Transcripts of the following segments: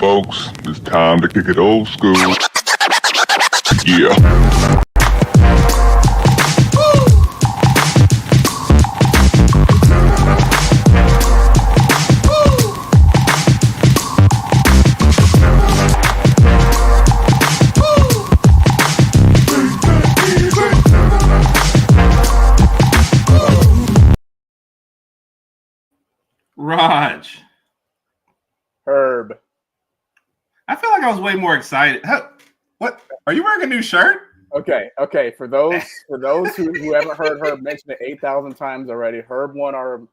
folks. It's time to kick it old school. Yeah. Raj. Herb. I feel like I was way more excited. What? Are you wearing a new shirt? Okay. For those who haven't heard Herb mention it 8,000 times already, Herb won our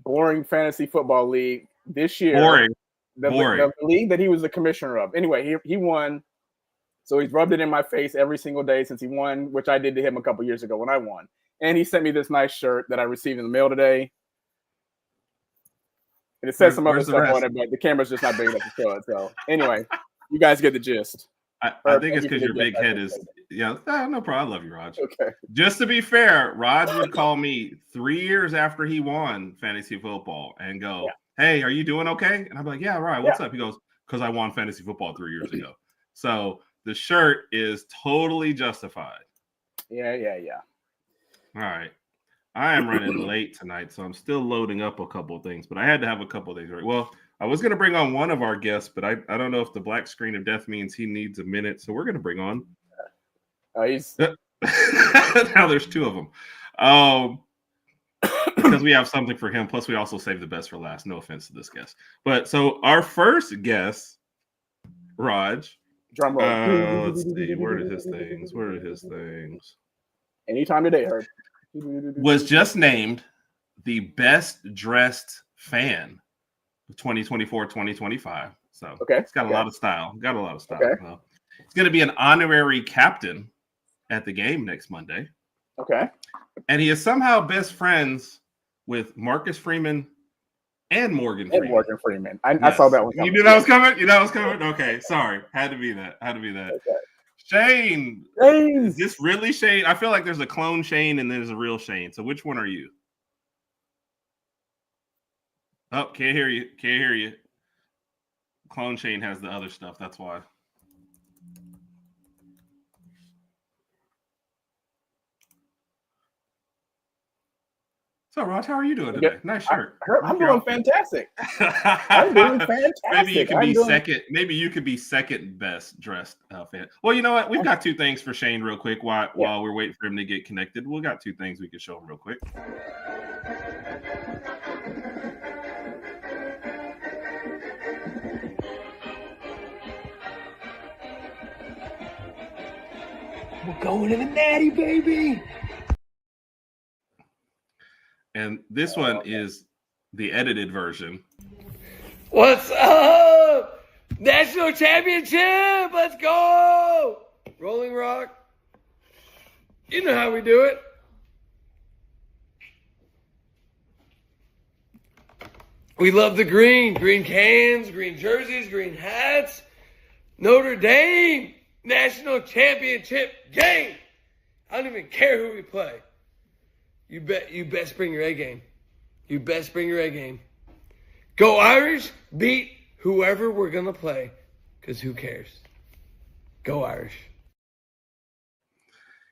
boring fantasy football league this year. Boring. The league that he was the commissioner of. Anyway, he won. So he's rubbed it in my face every single day since he won, which I did to him a couple years ago when I won. And he sent me this nice shirt that I received in the mail today. And it says some other stuff on it, but the camera's just not big enough to show it. So anyway, you guys get the gist. I think it's because your big head is, no problem. I love you, Raj. Okay. Just to be fair, Raj would call me 3 years after he won fantasy football and go, hey, are you doing okay? And I'd be like, yeah, right. What's up? He goes, because I won fantasy football 3 years ago. So the shirt is totally justified. Yeah. All right. I am running late tonight, so I'm still loading up a couple of things, but I had to have a couple of things right. Well, I was going to bring on one of our guests, but I don't know if the black screen of death means he needs a minute, so we're going to bring on. He's now there's two of them. Because we have something for him. Plus, we also saved the best for last. No offense to this guest. But so our first guest, Raj. Drum roll. Let's see. Where are his things? Anytime today, Herb. Was just named the best dressed fan of 2024-2025. So it's got a lot of style. Okay. Well, it's going to be an honorary captain at the game next Monday. Okay. And he is somehow best friends with Marcus Freeman and Morgan Freeman. I saw that one coming. You knew that was coming? Okay. Sorry. Had to be that. Okay. Shane. Is this really Shane? I feel like there's a clone Shane and there's a real Shane. So which one are you? Oh, can't hear you. Clone Shane has the other stuff. That's why. So, Raj, how are you doing today? Nice shirt. I'm doing fantastic. Maybe you can be second. Maybe you could be second best dressed fan. Well, you know what? We've got two things for Shane real quick while we're waiting for him to get connected. We got two things we can show him real quick. We're going to the Natty, baby. And this one is the edited version. What's up? National championship. Let's go. Rolling Rock. You know how we do it. We love the green. Green cans, green jerseys, green hats. Notre Dame national championship game. I don't even care who we play. You best bring your A game. You best bring your A game. Go Irish, beat whoever we're going to play, because who cares? Go Irish.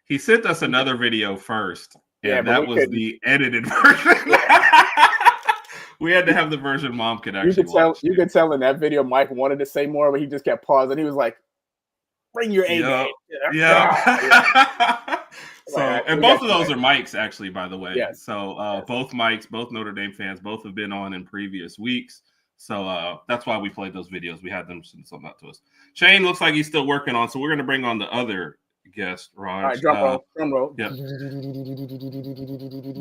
He sent us another video first, and that was the edited version. We had to have the version Mom could actually watch. You could tell in that video Mike wanted to say more, but he just kept pausing. He was like, bring your A game. Yeah. So, and both of those are Mike's, actually, by the way. Yes. So, both Mike's, both Notre Dame fans, both have been on in previous weeks. So, that's why we played those videos. We had them send something out to us. Shane looks like he's still working on, so we're going to bring on the other guest, Raj. All right, drum roll. Yep.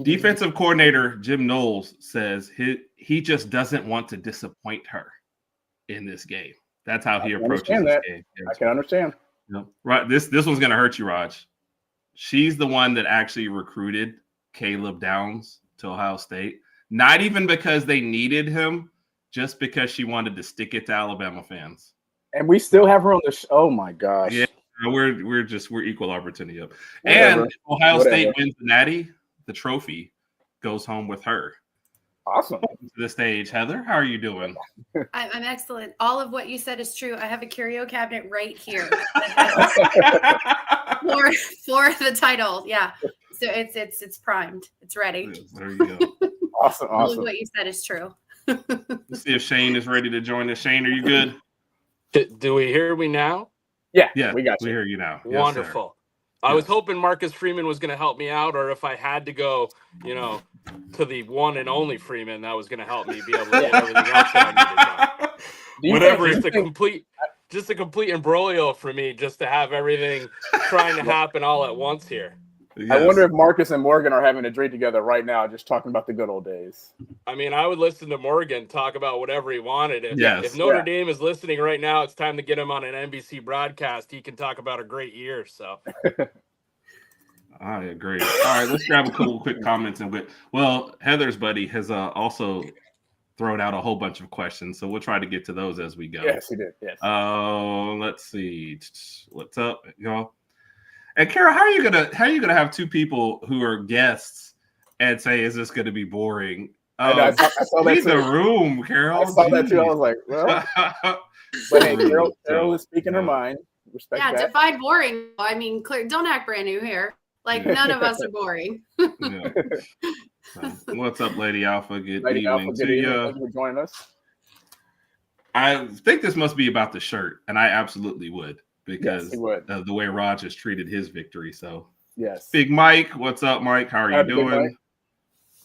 Defensive coordinator Jim Knowles says he just doesn't want to disappoint her in this game. That's how he approaches this game. I can understand. Yep. Right. This one's going to hurt you, Raj. She's the one that actually recruited Caleb Downs to Ohio State. Not even because they needed him, just because she wanted to stick it to Alabama fans. And we still have her on the show. Oh my gosh. Yeah, we're equal opportunity up. And Ohio State wins the Natty, the trophy goes home with her. Awesome. Welcome to the stage, Heather. How are you doing? I'm excellent. All of what you said is true. I have a curio cabinet right here for the title. Yeah. So it's primed. It's ready. There you go. Awesome. All of what you said is true. Let's see if Shane is ready to join us. Shane, are you good? Do we hear me now? Yeah, We got we you. hear you now. Yes, Wonderful. I was hoping Marcus Freeman was going to help me out, or if I had to go, to the one and only Freeman, that was going to help me be able to get everything else that I needed done. Whatever, just a complete imbroglio for me, just to have everything trying to happen all at once here. Yes. I wonder if Marcus and Morgan are having a drink together right now, just talking about the good old days. I mean, I would listen to Morgan talk about whatever he wanted. If Yeah. Notre Dame is listening right now, it's time to get him on an NBC broadcast. He can talk about a great year. So I agree. All right, let's grab a couple quick comments well, Heather's buddy has also thrown out a whole bunch of questions, so we'll try to get to those as we go. Yes, he did. Yes. Let's see. What's up, y'all? And Carol, how are you gonna have two people who are guests and say, "Is this gonna be boring?" I saw that Leave the too. room, Carol. I saw that too. I was like, well, but hey, Carol is speaking her mind. Respect Yeah, that. define boring. I mean, don't act brand new here. Like none of us are boring. Yeah. So, what's up, Lady Alpha? Good Lady evening Alpha, good to evening. you. Thank you for joining us. I think this must be about the shirt, and I absolutely would because Yes, he would. of the way Raj has treated his victory. So, Yes. Big Mike, what's up, Mike? How are you Happy Big doing?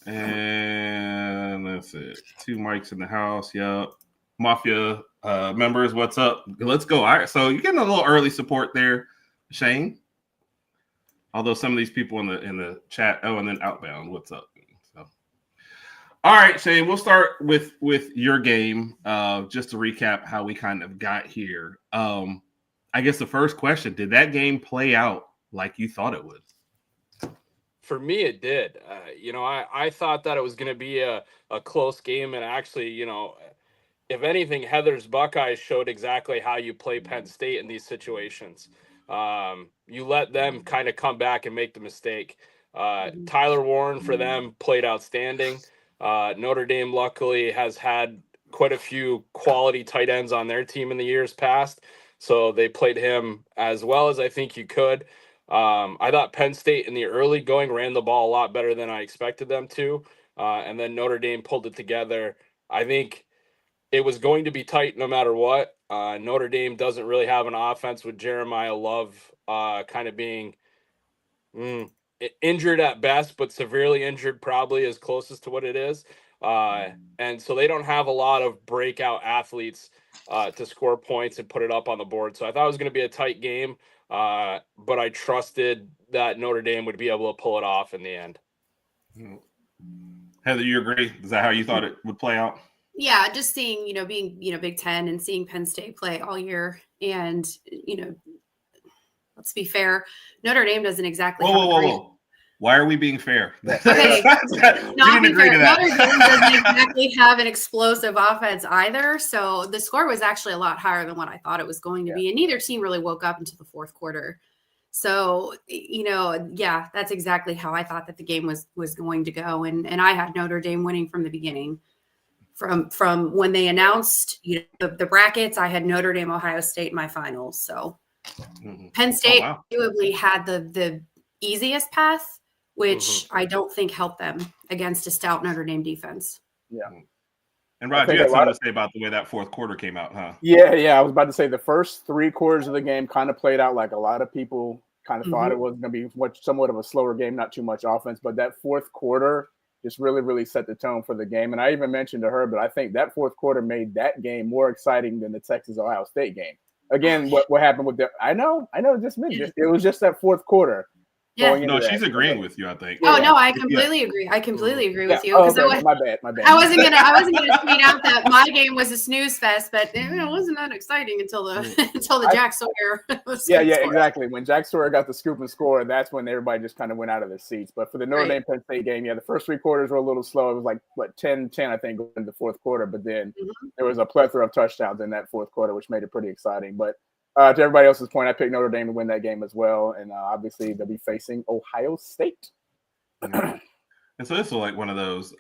Mike. And that's it. 2 mics in the house. Yup. Mafia members, what's up? Let's go. All right. So you're getting a little early support there, Shane. Although some of these people in the chat. Oh, and then Outbound. What's up? So, all right, Shane. We'll start with your game. Just to recap how we kind of got here. I guess the first question: did that game play out like you thought it would? for me, it did. I thought that it was going to be a close game, and actually, if anything, Heather's Buckeyes showed exactly how you play Penn State in these situations. You let them kind of come back and make the mistake. Tyler Warren for them played outstanding. Notre Dame luckily has had quite a few quality tight ends on their team in the years past, so they played him as well as I think you could. I thought Penn State in the early going ran the ball a lot better than I expected them to, and then Notre Dame pulled it together. I think it was going to be tight no matter what. Notre Dame doesn't really have an offense with Jeremiah Love kind of being injured at best, but severely injured probably is closest to what it is. And so they don't have a lot of breakout athletes to score points and put it up on the board. So I thought it was going to be a tight game, but I trusted that Notre Dame would be able to pull it off in the end. Heather, you agree? Is that how you thought it would play out? Yeah, just seeing, being, Big Ten and seeing Penn State play all year. And, let's be fair, Notre Dame doesn't exactly. Whoa. Why are we being fair? Okay. Not being fair. Notre Dame doesn't exactly have an explosive offense either. So the score was actually a lot higher than what I thought it was going to be. And neither team really woke up until the fourth quarter. So, that's exactly how I thought that the game was going to go. And I had Notre Dame winning from the beginning. From when they announced, the brackets, I had Notre Dame, Ohio State in my finals. So Penn State arguably had the easiest path, which I don't think helped them against a stout Notre Dame defense. Yeah. And Rod, you had something to say about the way that fourth quarter came out, huh? Yeah. I was about to say the first 3 quarters of the game kind of played out like a lot of people kind of thought it was going to be somewhat of a slower game, not too much offense, but that fourth quarter just really, really set the tone for the game. And I even mentioned to her, but I think that fourth quarter made that game more exciting than the Texas-Ohio State game. Again, what happened with I know, just mentioned it was just that fourth quarter. Yeah. No, she's agreeing with you, I think. Oh no, I completely agree. I completely agree with you. Okay. My bad. I wasn't gonna tweet out that my game was a snooze fest, but it wasn't that exciting until the Jack Sawyer. Yeah, exactly. When Jack Sawyer got the scoop and score, that's when everybody just kind of went out of their seats. But for the Notre Dame Penn State game, the first 3 quarters were a little slow. It was like 10-10, I think, in the fourth quarter. But then there was a plethora of touchdowns in that fourth quarter, which made it pretty exciting. But to everybody else's point, I picked Notre Dame to win that game as well. And obviously they'll be facing Ohio State. And so this was like one of those.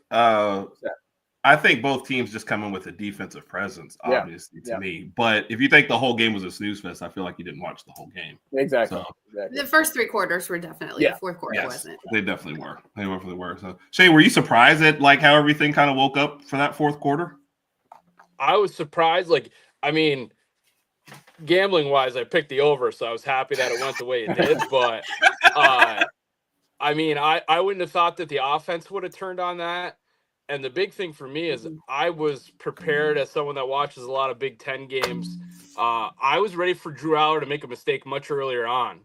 I think both teams just come in with a defensive presence, obviously, to me. But if you think the whole game was a snooze fest, I feel like you didn't watch the whole game. Exactly. So, The first 3 quarters were definitely. The fourth quarter wasn't. They definitely were. They definitely were. So, Shane, were you surprised at like how everything kind of woke up for that fourth quarter? I was surprised. Like, I mean, gambling wise, I picked the over, so I was happy that it went the way it did. But I mean, I wouldn't have thought that the offense would have turned on that. And the big thing for me is I was prepared as someone that watches a lot of Big Ten games. I was ready for Drew Aller to make a mistake much earlier on.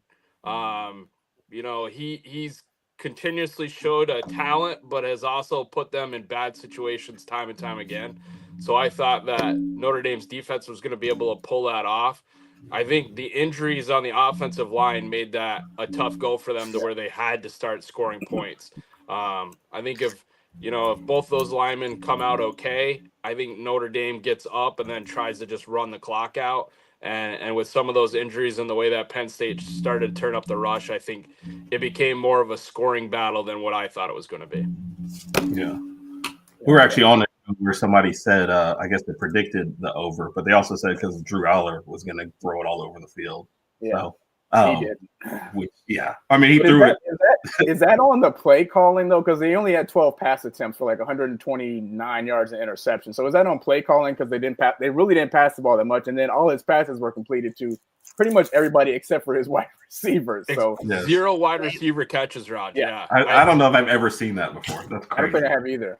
You know, he's continuously showed a talent, but has also put them in bad situations time and time again. So I thought that Notre Dame's defense was going to be able to pull that off. I think the injuries on the offensive line made that a tough go for them to where they had to start scoring points. I think if both those linemen come out okay, I think Notre Dame gets up and then tries to just run the clock out. And with some of those injuries and the way that Penn State started to turn up the rush, I think it became more of a scoring battle than what I thought it was going to be. Yeah. We were actually on it where somebody said, I guess they predicted the over, but they also said because Drew Aller was going to throw it all over the field. Yeah. So, he did. I mean, he threw it. Is that on the play calling though? Because they only had 12 pass attempts for like 129 yards and interception. So is that on play calling? Because they really didn't pass the ball that much, and then all his passes were completed to pretty much everybody except for his wide receivers. So 0 wide receiver catches, Rod. Yeah. I don't know if I've ever seen that before. That's crazy. I don't think I have either.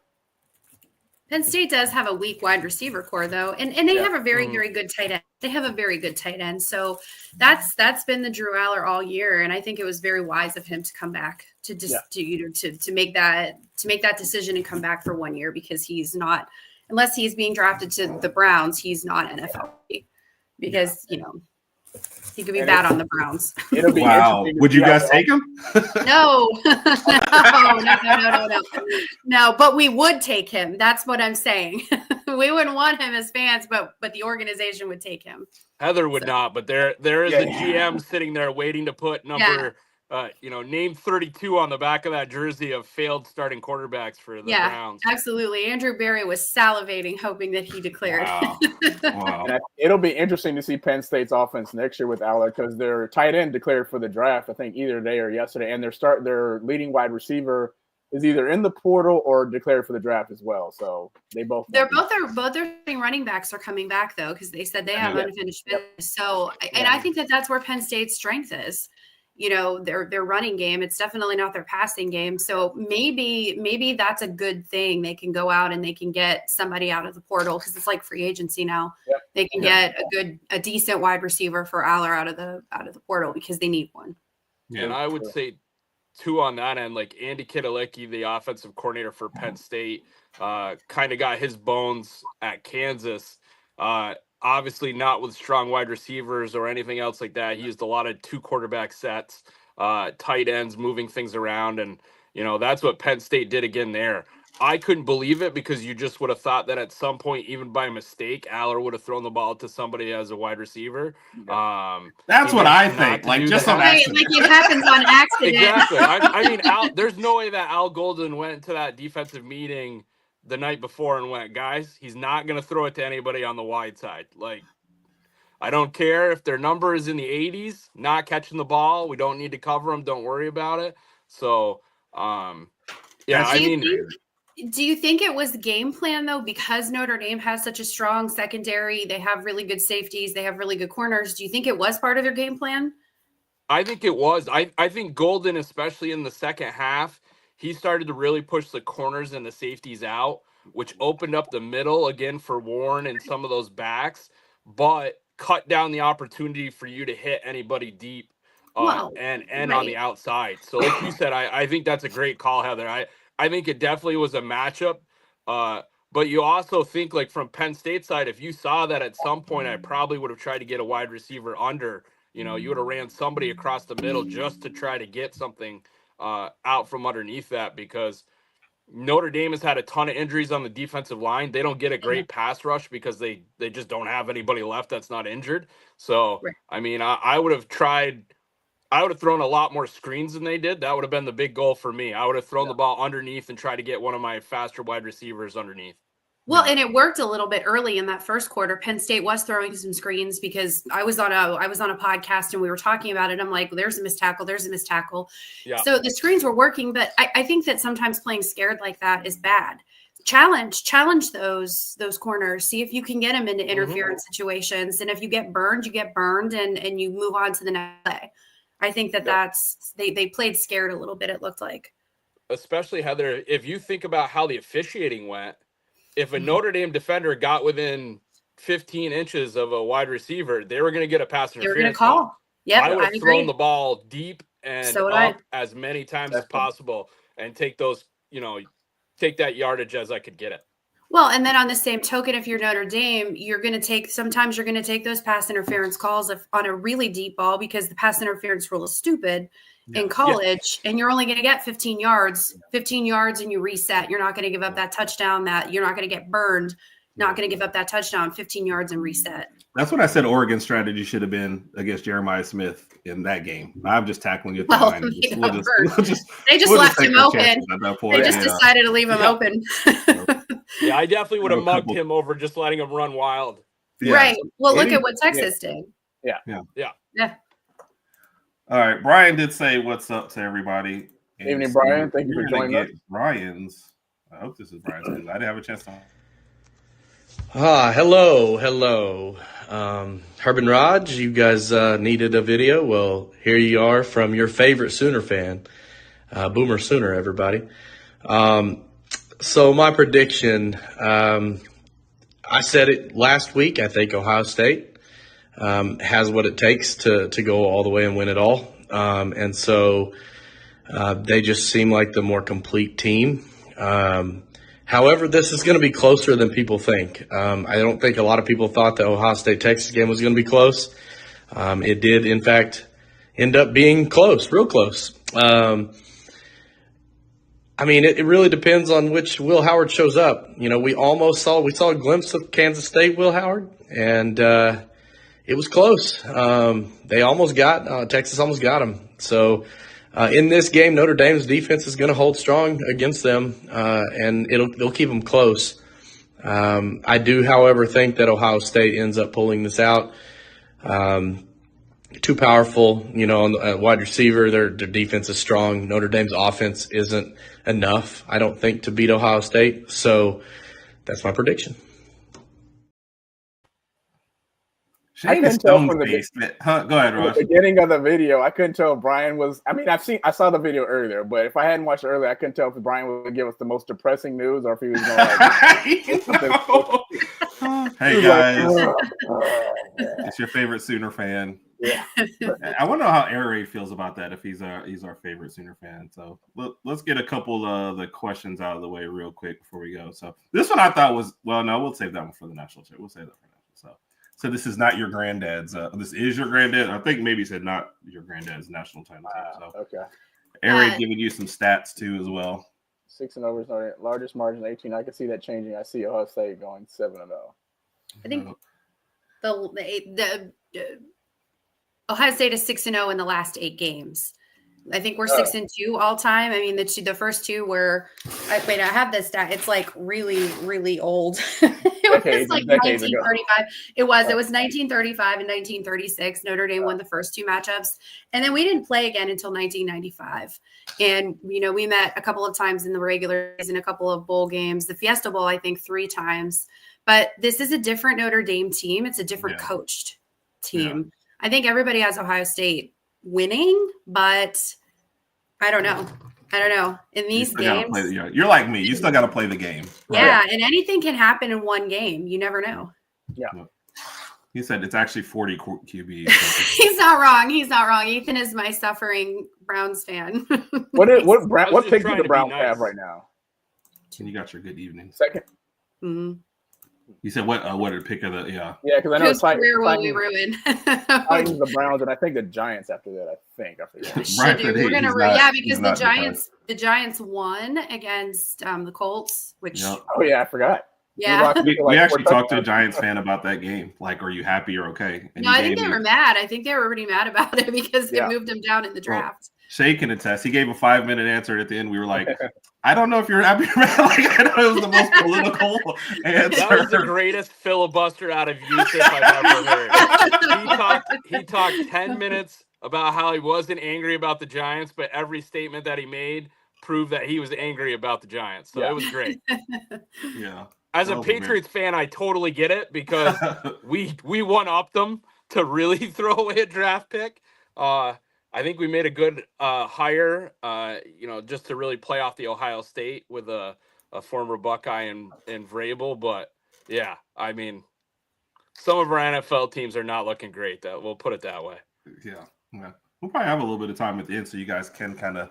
Penn State does have a weak wide receiver core, though, and they have a very, very good tight end. They have a very good tight end, so that's been the Drew Aller all year, and I think it was very wise of him to come back to make that decision and come back for 1 year, because he's not, unless he's being drafted to the Browns, he's not NFL because he could be bad on the Browns. It'll be Would you guys take him? No. No, but we would take him. That's what I'm saying. We wouldn't want him as fans, but the organization would take him. Heather would not, but there is a GM sitting there waiting to put number name 32 on the back of that jersey of failed starting quarterbacks for the Browns. Absolutely. Andrew Berry was salivating, hoping that he declared. Wow. And it'll be interesting to see Penn State's offense next year with Aller, because their tight end declared for the draft, I think either today or yesterday, and their leading wide receiver is either in the portal or declared for the draft as well. So both their running backs are coming back though, because they said they have unfinished business. So, and I think that's where Penn State's strength is. Their running game. It's definitely not their passing game. So maybe that's a good thing. They can go out and they can get somebody out of the portal, because it's like free agency now. Yep. They can get a decent wide receiver for Aller out of the portal, because they need one. Yeah. And I would say too on that end, like Andy Kidalicki, the offensive coordinator for Penn State, kind of got his bones at Kansas. Obviously not with strong wide receivers or anything else like that. He used a lot of 2 quarterback sets, tight ends, moving things around. And, that's what Penn State did again there. I couldn't believe it, because you just would have thought that at some point, even by mistake, Aller would have thrown the ball to somebody as a wide receiver. That's what I think. Like, just on accident. Like it happens on accident. Exactly. I mean, there's no way that Al Golden went to that defensive meeting the night before and went, guys, he's not going to throw it to anybody on the wide side. Like, I don't care if their number is in the 80s, not catching the ball. We don't need to cover them. Don't worry about it. So, do you think it was game plan though? Because Notre Dame has such a strong secondary, they have really good safeties, they have really good corners. Do you think it was part of their game plan? I think it was. I think Golden, especially in the second half, he started to really push the corners and the safeties out, which opened up the middle again for Warren and some of those backs, but cut down the opportunity for you to hit anybody deep and on the outside. So like you said, I think that's a great call, Heather. I think it definitely was a matchup. But you also think, like, from Penn State side, if you saw that at some point, I probably would have tried to get a wide receiver under. You would have ran somebody across the middle just to try to get something out from underneath that, because Notre Dame has had a ton of injuries on the defensive line. They don't get a great pass rush because they just don't have anybody left that's not injured. So, I mean, I would have thrown a lot more screens than they did. That would have been the big goal for me. I would have thrown the ball underneath and tried to get one of my faster wide receivers underneath. Well, and it worked a little bit early in that first quarter. Penn State was throwing some screens because I was on a podcast and we were talking about it. I'm like, there's a missed tackle. There's a missed tackle. Yeah. So the screens were working, but I think that sometimes playing scared like that is bad. Challenge those corners. See if you can get them into interference situations. And if you get burned, and you move on to the next play. I think that's they played scared a little bit, it looked like. Especially, Heather, if you think about how the officiating went, if a Notre Dame defender got within 15 inches of a wide receiver, they were going to get a pass interference. They were going to call. Yeah, I would have thrown the ball deep and up as many times as possible and take those, take that yardage as I could get it. Well, and then on the same token, if you're Notre Dame, sometimes you're going to take those pass interference calls on a really deep ball because the pass interference rule is stupid in college, and you're only going to get 15 yards and you reset. You're not going to give up that touchdown, that you're not going to get burned, not going to give up that touchdown, 15 yards and reset. That's what I said Oregon's strategy should have been against Jeremiah Smith in that game. I'm just tackling you at the line. They just left him open. They just decided to leave him open. I definitely would have mugged him over just letting him run wild. Yeah. Right. Well, look at what Texas did. Yeah. All right. Brian did say what's up to everybody. Good evening, Brian. Thank you for joining us. Brian's. I hope this is Brian's. I didn't have a chance to. Hello. Herb and Rodg, you guys needed a video. Well, here you are from your favorite Sooner fan. Boomer Sooner, everybody. So my prediction, I said it last week. I think Ohio State has what it takes to go all the way and win it all. And so they just seem like the more complete team. However, this is going to be closer than people think. I don't think a lot of people thought the Ohio State-Texas game was going to be close. It did, in fact, end up being close, real close. It really depends on which Will Howard shows up. We saw a glimpse of Kansas State Will Howard, and it was close. Texas almost got him. So in this game, Notre Dame's defense is going to hold strong against them, and they'll keep them close. I do, however, think that Ohio State ends up pulling this out. Too powerful, on the wide receiver. Their defense is strong. Notre Dame's offense isn't enough, I don't think, to beat Ohio State. So that's my prediction. I couldn't tell from Go ahead, Ross. The beginning of the video, I couldn't tell if Brian was. I saw the video earlier, but if I hadn't watched it earlier, I couldn't tell if Brian would give us the most depressing news or if he was going to. Hey guys, it's your favorite Sooner fan. Yeah. I want to know how Air Raid feels about that. If he's our favorite Sooner fan. So let's get a couple of the questions out of the way real quick before we go. So this one I thought was we'll save that one for the national chat. We'll save that for national. So this is not your granddad's. This is your granddad. I think maybe he said not your granddad's national title team. So okay. Air Raid giving you some stats too as well. 6-0 is largest margin 18. I can see that changing. I see Ohio State going 7-0. I think the Ohio State is 6-0 in the last 8 games. I think we're 6-2 all time. The first two were. I have this stat. It's like really, really old. It was like 1935. It was 1935 and 1936. Notre Dame won the first 2 matchups, and then we didn't play again until 1995. And we met a couple of times in the regular season, a couple of bowl games, the Fiesta Bowl, I think 3 times. But this is a different Notre Dame team. It's a different coached team. Yeah. I think everybody has Ohio State winning, but I don't know. In these games, you're like me. You still got to play the game. Right? Yeah, and anything can happen in one game. You never know. Yeah. He said it's actually 40 QB. He's not wrong. Ethan is my suffering Browns fan. What pick do the Browns have right now? And you got your good evening. Second. Mm-hmm. You said what did pick of the because I know whose career will we ruin? I use the Browns and I think the Giants after that. I forget. We're gonna because the Giants won against the Colts, which oh yeah, I forgot. Yeah, we actually talked to a Giants fan about that game. Like, are you happy or okay? And no, I think they were mad. I think they were already mad about it because they moved him down in the draft. Shay can attest. He gave a 5-minute answer at the end. We were like, I don't know if you're happy or not. Like, I know it was the most political answer. That was the greatest filibuster out of Yusuf I've ever heard. He talked 10 minutes about how he wasn't angry about the Giants, but every statement that he made proved that he was angry about the Giants. So it was great. Yeah. As a Patriots fan, I totally get it because we one-upped them to really throw away a draft pick. I think we made a good hire, just to really play off the Ohio State with a former Buckeye and Vrabel. But, yeah, I mean, some of our NFL teams are not looking great. We'll put it that way. Yeah. We'll probably have a little bit of time at the end so you guys can kind of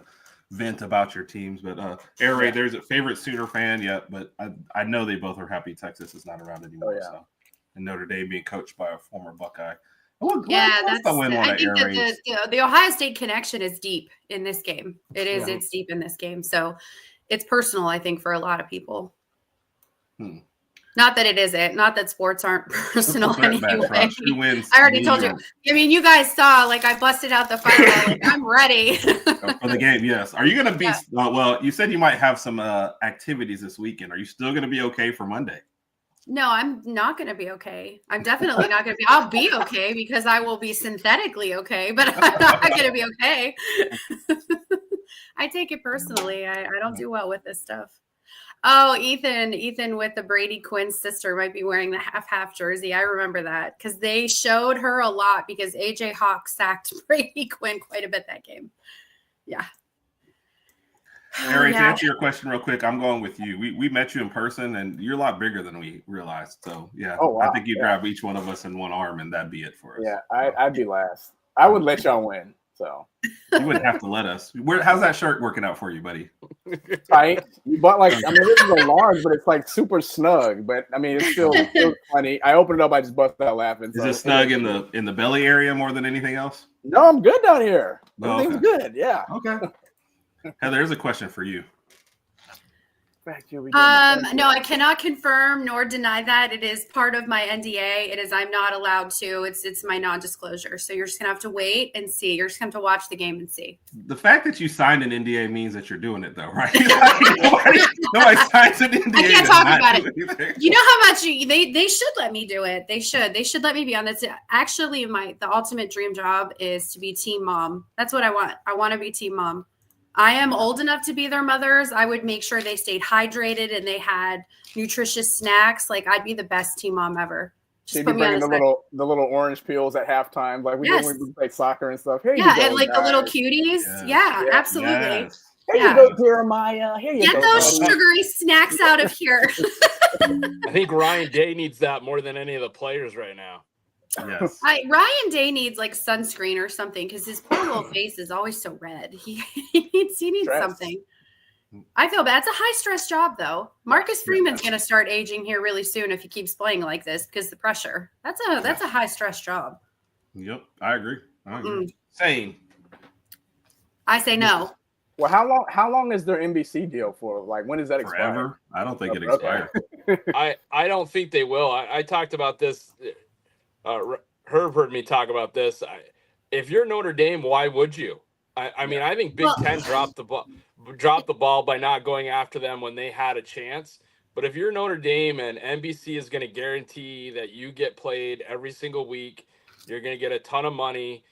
vent about your teams. But Air Raid, there's a favorite Sooner fan yet, but I know they both are happy Texas is not around anymore. So, and Notre Dame being coached by a former Buckeye. I think that the Ohio State connection is deep in this game. It's deep in this game. So it's personal, I think, for a lot of people. Not that it isn't. Not that sports aren't personal anyway. I already told you. I mean, you guys saw, like, I busted out the fire. Like, I'm ready. For the game, yes. Are you going to be well, you said you might have some activities this weekend. Are you still going to be okay for Monday? No, I'm not going to be okay. I'm definitely not going to be. I'll be okay because I will be synthetically okay, but I'm not going to be okay. I take it personally. I don't do well with this stuff. Oh, Ethan with the Brady Quinn sister might be wearing the half jersey. I remember that because they showed her a lot because AJ Hawk sacked Brady Quinn quite a bit that game. Yeah. Harry, to answer your question real quick, I'm going with you. We met you in person, and you're a lot bigger than we realized. So, I think you grab each one of us in one arm, and that'd be it for us. Yeah, I'd be last. I would let y'all win. So you wouldn't have to let us. How's that shirt working out for you, buddy? Tight. You bought this is a large, but it's like super snug. But I mean, it's still funny. I opened it up, I just busted out laughing. Is it snug in the belly area more than anything else? No, I'm good down here. Everything's good. Yeah. Okay. Heather, there's a question for you. No, I cannot confirm nor deny that. It is part of my NDA. It is I'm not allowed to. It's my non-disclosure. So you're just gonna have to wait and see. You're just gonna have to watch the game and see. The fact that you signed an NDA means that you're doing it, though, right? nobody signs an NDA. I can't talk about it. You know how much they should let me do it. They should let me be on this. Actually, the ultimate dream job is to be team mom. That's what I want. I want to be team mom. I am old enough to be their mothers. I would make sure they stayed hydrated and they had nutritious snacks. Like, I'd be the best team mom ever. She'd be bringing the little orange peels at halftime, like we do when we play soccer and stuff. Here you go, and like the little cuties. Yeah, absolutely. Yes. Here you go, Jeremiah. Here you go. Get those sugary snacks out of here. I think Ryan Day needs that more than any of the players right now. Yes. Ryan Day needs like sunscreen or something because his poor little face is always so red. He needs something. I feel bad. It's a high stress job though. Marcus Freeman's going to start aging here really soon if he keeps playing like this because the pressure. That's a high stress job. Yep, I agree. Same. I say no. Well, how long is their NBC deal for? Like, when does that expire? Forever. I don't think it expires. I don't think they will. I talked about this. Herb heard me talk about this. If you're Notre Dame, why would you? I mean, I think Big Ten dropped the ball by not going after them when they had a chance. But if you're Notre Dame and NBC is going to guarantee that you get played every single week, you're going to get a ton of money.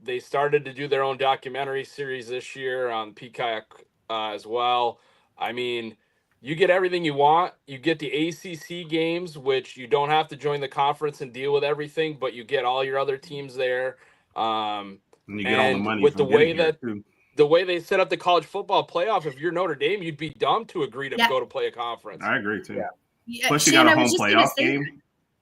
They started to do their own documentary series this year on Peacock as well. I mean, you get everything you want. You get the ACC games, which you don't have to join the conference and deal with everything, but you get all your other teams there. And you get all the money with the way they set up the college football playoff. If you're Notre Dame, you'd be dumb to agree to go to play a conference. I agree too. Yeah. Plus, you got a home playoff game.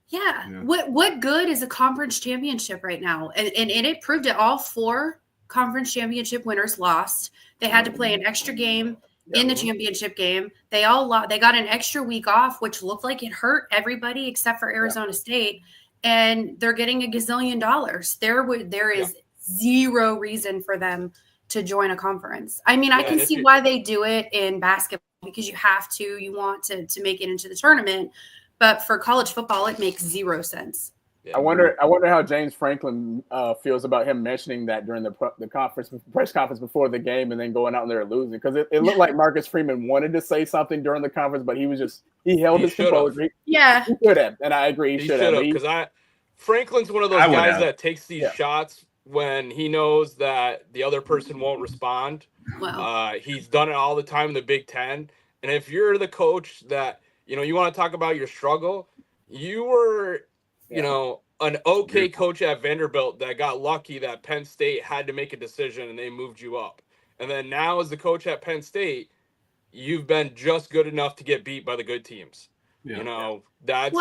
Yeah. What good is a conference championship right now? And it proved it. All 4 conference championship winners lost. They had to play an extra game in the championship game. They all lost. They got an extra week off, which looked like it hurt everybody except for Arizona State. And they're getting $1 gazillion. There is zero reason for them to join a conference. I mean, I can see why they do it in basketball because you have to. You want to make it into the tournament. But for college football, it makes 0 sense. Yeah. I wonder how James Franklin feels about him mentioning that during the press conference before the game and then going out there losing, because it looked like Marcus Freeman wanted to say something during the conference, but he held his composure. Yeah, he should have, and I agree he should have. Because Franklin's one of those guys that takes these shots when he knows that the other person won't respond. Wow. He's done it all the time in the Big Ten, and if you're the coach that you want to talk about your struggle, you were. An okay coach at Vanderbilt that got lucky that Penn State had to make a decision and they moved you up. And then now as the coach at Penn State, you've been just good enough to get beat by the good teams. That's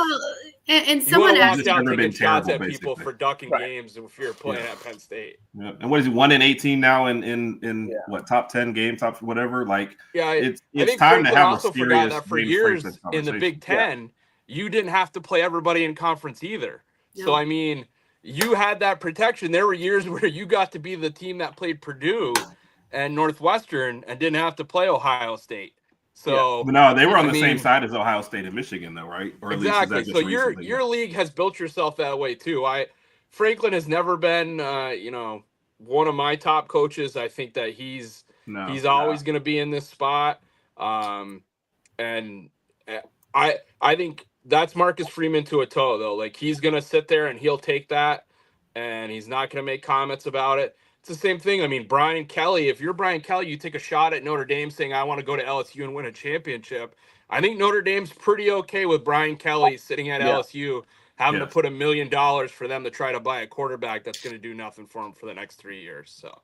and someone asked asked taking shots at people for ducking games if you're playing at Penn State. Yeah. And what is he 1-18 now in what top 10 games, top whatever? Like it's time to have a serious that for years in the Big Ten. You didn't have to play everybody in conference either. No. So, I mean, you had that protection. There were years where you got to be the team that played Purdue and Northwestern and didn't have to play Ohio State. So, but no, they were on the same side as Ohio State and Michigan, though, right? Or at exactly. Least so your league has built yourself that way too. Franklin has never been, one of my top coaches. I think that he's always going to be in this spot. And I think that's Marcus Freeman to a toe, though. Like, he's going to sit there and he'll take that, and he's not going to make comments about it. It's the same thing. I mean, Brian Kelly, if you're Brian Kelly, you take a shot at Notre Dame saying, I want to go to LSU and win a championship. I think Notre Dame's pretty okay with Brian Kelly sitting at LSU, having to put $1 million for them to try to buy a quarterback that's going to do nothing for him for the next 3 years. So,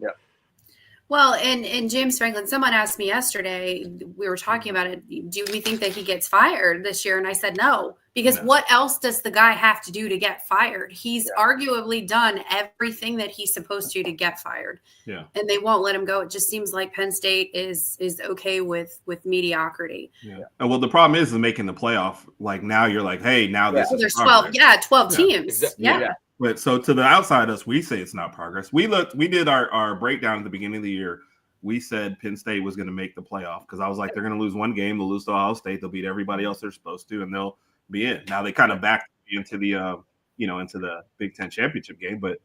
Well, and James Franklin, someone asked me yesterday, we were talking about it, do we think that he gets fired this year? And I said no, because what else does the guy have to do to get fired? He's arguably done everything that he's supposed to get fired. Yeah. And they won't let him go. It just seems like Penn State is okay with mediocrity. Yeah. And well, the problem is making the playoff. Like, now you're like, hey, now this is there's 12 teams. Yeah. But so to the outside us, we say it's not progress. We did our breakdown at the beginning of the year. We said Penn State was going to make the playoff because I was like, they're going to lose one game, they'll lose to Ohio State, they'll beat everybody else they're supposed to, and they'll be in. Now they kind of backed into the into the Big Ten championship game, but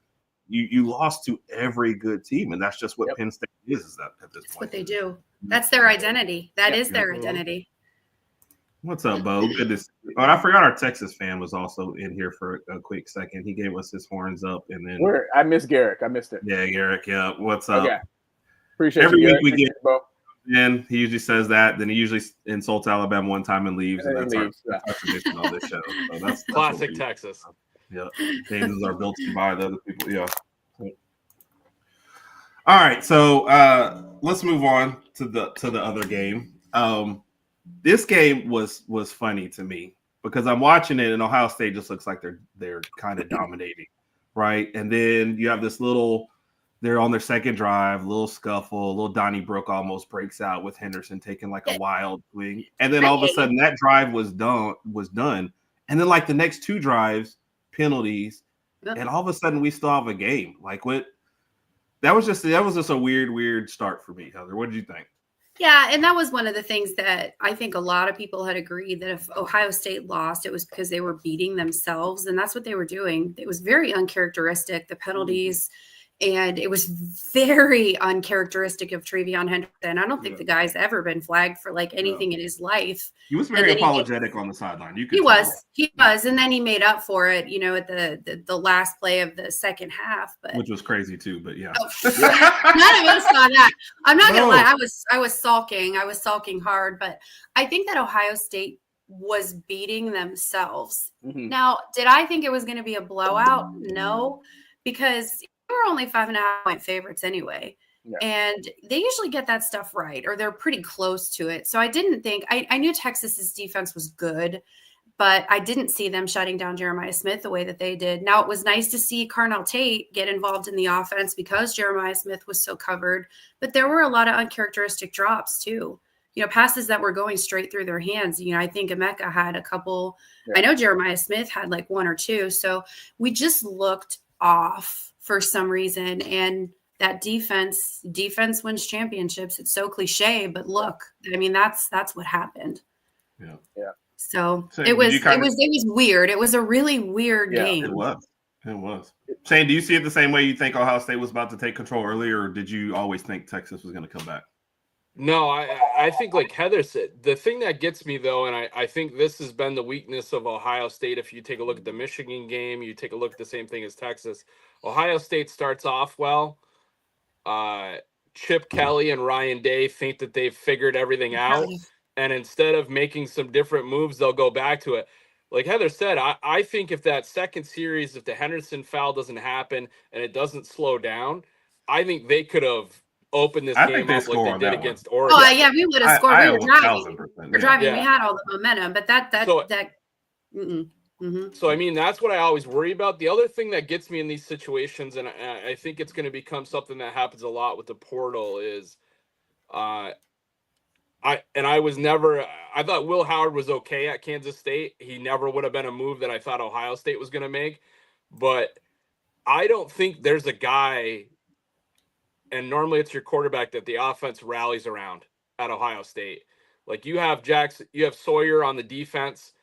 you lost to every good team, and that's just what Penn State is that at this point. That's what they do. That's their identity. That is their identity. What's up, Bo? Good to see you. Oh, and I forgot our Texas fan was also in here for a quick second. He gave us his horns up, and then I missed Garrick. I missed it. Yeah, Garrick. Yeah, what's up? Okay. Appreciate every you, week we get Bo. And he usually says that. Then he usually insults Alabama one time and leaves, and that's our tradition on this show. So that's classic Texas. Yeah, Kansas are built to buy the other people. Yeah. All right, so let's move on to the other game. This game was funny to me because I'm watching it and Ohio State just looks like they're kind of dominating, right? And then you have this they're on their second drive, little scuffle, little Donnybrook almost breaks out with Henderson taking like a wild swing, and then all of a sudden that drive was done, and then like the next two drives, penalties, and all of a sudden we still have a game. Like what? That was just a weird start for me, Heather. What did you think? Yeah, and that was one of the things that I think a lot of people had agreed that if Ohio State lost, it was because they were beating themselves, and that's what they were doing. It was very uncharacteristic, the penalties, and it was very uncharacteristic of Travion Henderson. I don't think the guy's ever been flagged for like anything in his life. He was very apologetic on the sideline. He was, and then he made up for it, at the last play of the second half, which was crazy too. But yeah, none of us saw that. I'm not gonna lie, I was sulking. I was sulking hard, but I think that Ohio State was beating themselves. Mm-hmm. Now, did I think it was going to be a blowout? No, because they were only 5.5-point favorites anyway. Yeah. And they usually get that stuff right, or they're pretty close to it. So I didn't think I knew Texas's defense was good, but I didn't see them shutting down Jeremiah Smith the way that they did. Now, it was nice to see Carnell Tate get involved in the offense because Jeremiah Smith was so covered, but there were a lot of uncharacteristic drops too. Passes that were going straight through their hands. I think Emeka had a couple. Yeah. I know Jeremiah Smith had like one or two. So we just looked off for some reason. And that defense wins championships. It's so cliche, but look, I mean, that's what happened. Yeah. Yeah. So So it was did you it was weird. It was a really weird Yeah, game. It was. Shane, do you see it the same way you think Ohio State was about to take control earlier, or did you always think Texas was going to come back? No, I think like Heather said, the thing that gets me though, and I think this has been the weakness of Ohio State. If you take a look at the Michigan game, you take a look at the same thing as Texas. Ohio State starts off well. Chip Kelly and Ryan Day think that they've figured everything out. And instead of making some different moves, they'll go back to it. Like Heather said, I think if that second series, if the Henderson foul doesn't happen and it doesn't slow down, I think they could have opened this game up like they did against Oregon. Oh yeah, we would have scored. We were driving. We're driving. Yeah. We had all the momentum, but that. Mm-hmm. So I mean, that's what I always worry about. The other thing that gets me in these situations, and I think it's going to become something that happens a lot with the portal, is, I thought Will Howard was okay at Kansas State. He never would have been a move that I thought Ohio State was going to make, but I don't think there's a guy. And normally it's your quarterback that the offense rallies around at Ohio State. Like you have Jackson, you have Sawyer on the defense.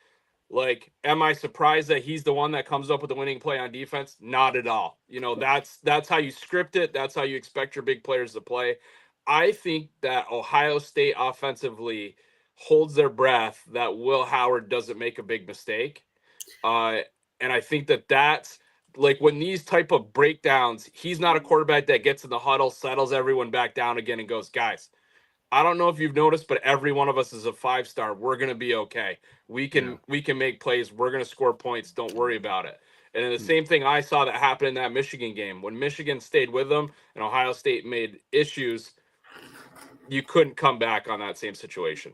Like, am I surprised that he's the one that comes up with the winning play on defense? Not at all. You know, that's how you script it. That's how you expect your big players to play. I think that Ohio State offensively holds their breath that Will Howard doesn't make a big mistake. And I think that that's, like when these type of breakdowns, he's not a quarterback that gets in the huddle, settles everyone back down again and goes, guys, I don't know if you've noticed, but every one of us is a 5-star. We're going to be okay. We can make plays. We're going to score points. Don't worry about it. And the same thing I saw that happened in that Michigan game. When Michigan stayed with them and Ohio State made issues, you couldn't come back on that same situation.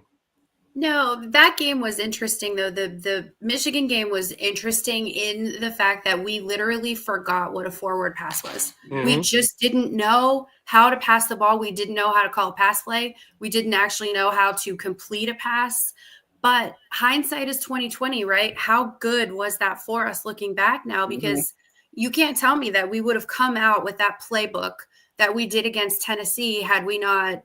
No, that game was interesting though. The Michigan game was interesting in the fact that we literally forgot what a forward pass was. Mm-hmm. We just didn't know how to pass the ball. We didn't know how to call a pass play. We didn't actually know how to complete a pass. But hindsight is 2020, right? How good was that for us looking back now? Because you can't tell me that we would have come out with that playbook that we did against Tennessee had we not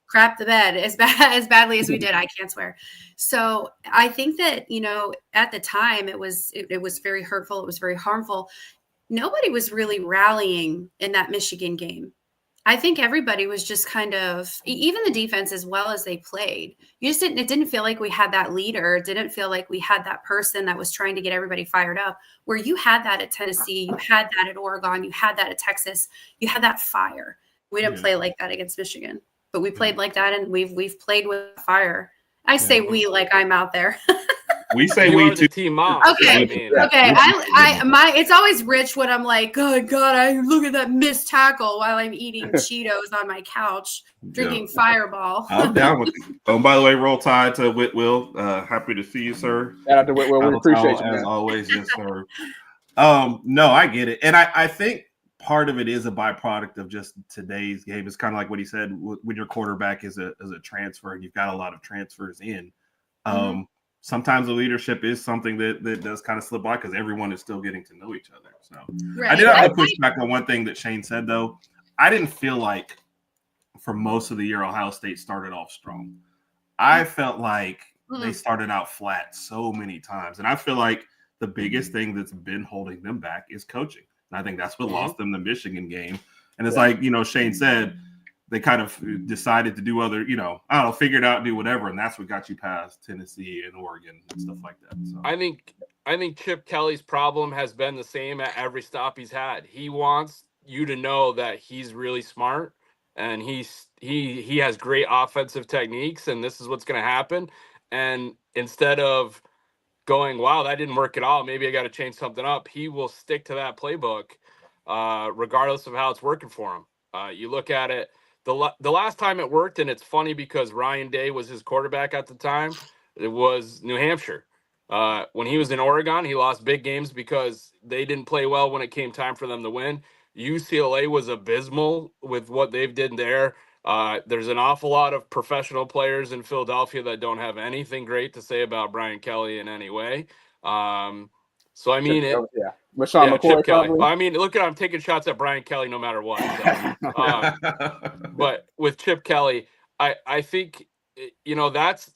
crap the bed as badly as we did. I can't swear. So I think that, you know, at the time it was very hurtful. It was very harmful. Nobody was really rallying in that Michigan game. I think everybody was just kind of, even the defense as well as they played. It didn't feel like we had that leader. It didn't feel like we had that person that was trying to get everybody fired up, where you had that at Tennessee, you had that at Oregon, you had that at Texas, you had that fire. We didn't play like that against Michigan, but we played like that, and we've played with fire. I say we like I'm out there. We say you we are too. the team mom. Okay. Okay. It's always rich when I'm like, God, I look at that missed tackle while I'm eating Cheetos on my couch, drinking Fireball. I'm down with you. Oh, by the way, roll tide to Whitwill. Happy to see you, sir. Shout out to Whitwill. We appreciate you, as man. always. Yes, sir. No, I get it. And I think part of it is a byproduct of just today's game. It's kind of like what he said, when your quarterback is a transfer and you've got a lot of transfers in. Sometimes the leadership is something that does kind of slip by because everyone is still getting to know each other. So I did have to push back on one thing that Shane said, though. I didn't feel like for most of the year Ohio State started off strong. I felt like they started out flat so many times. And I feel like the biggest thing that's been holding them back is coaching. And I think that's what lost them the Michigan game. And it's like, you know, Shane said, they kind of decided to do other, you know, I don't know, figure it out, do whatever. And that's what got you past Tennessee and Oregon and stuff like that. So I think Chip Kelly's problem has been the same at every stop he's had. He wants you to know that he's really smart and he has great offensive techniques and this is what's going to happen. And instead of going, wow, that didn't work at all, maybe I got to change something up, he will stick to that playbook regardless of how it's working for him. You look at it, the last time it worked, and it's funny because Ryan Day was his quarterback at the time, it was New Hampshire. When he was in Oregon, he lost big games because they didn't play well when it came time for them to win. UCLA was abysmal with what they've did there. There's an awful lot of professional players in Philadelphia that don't have anything great to say about Brian Kelly in any way. So, I mean, Chip Kelly. I mean, look at I'm taking shots at Brian Kelly no matter what. So, but with Chip Kelly, I think, you know, that's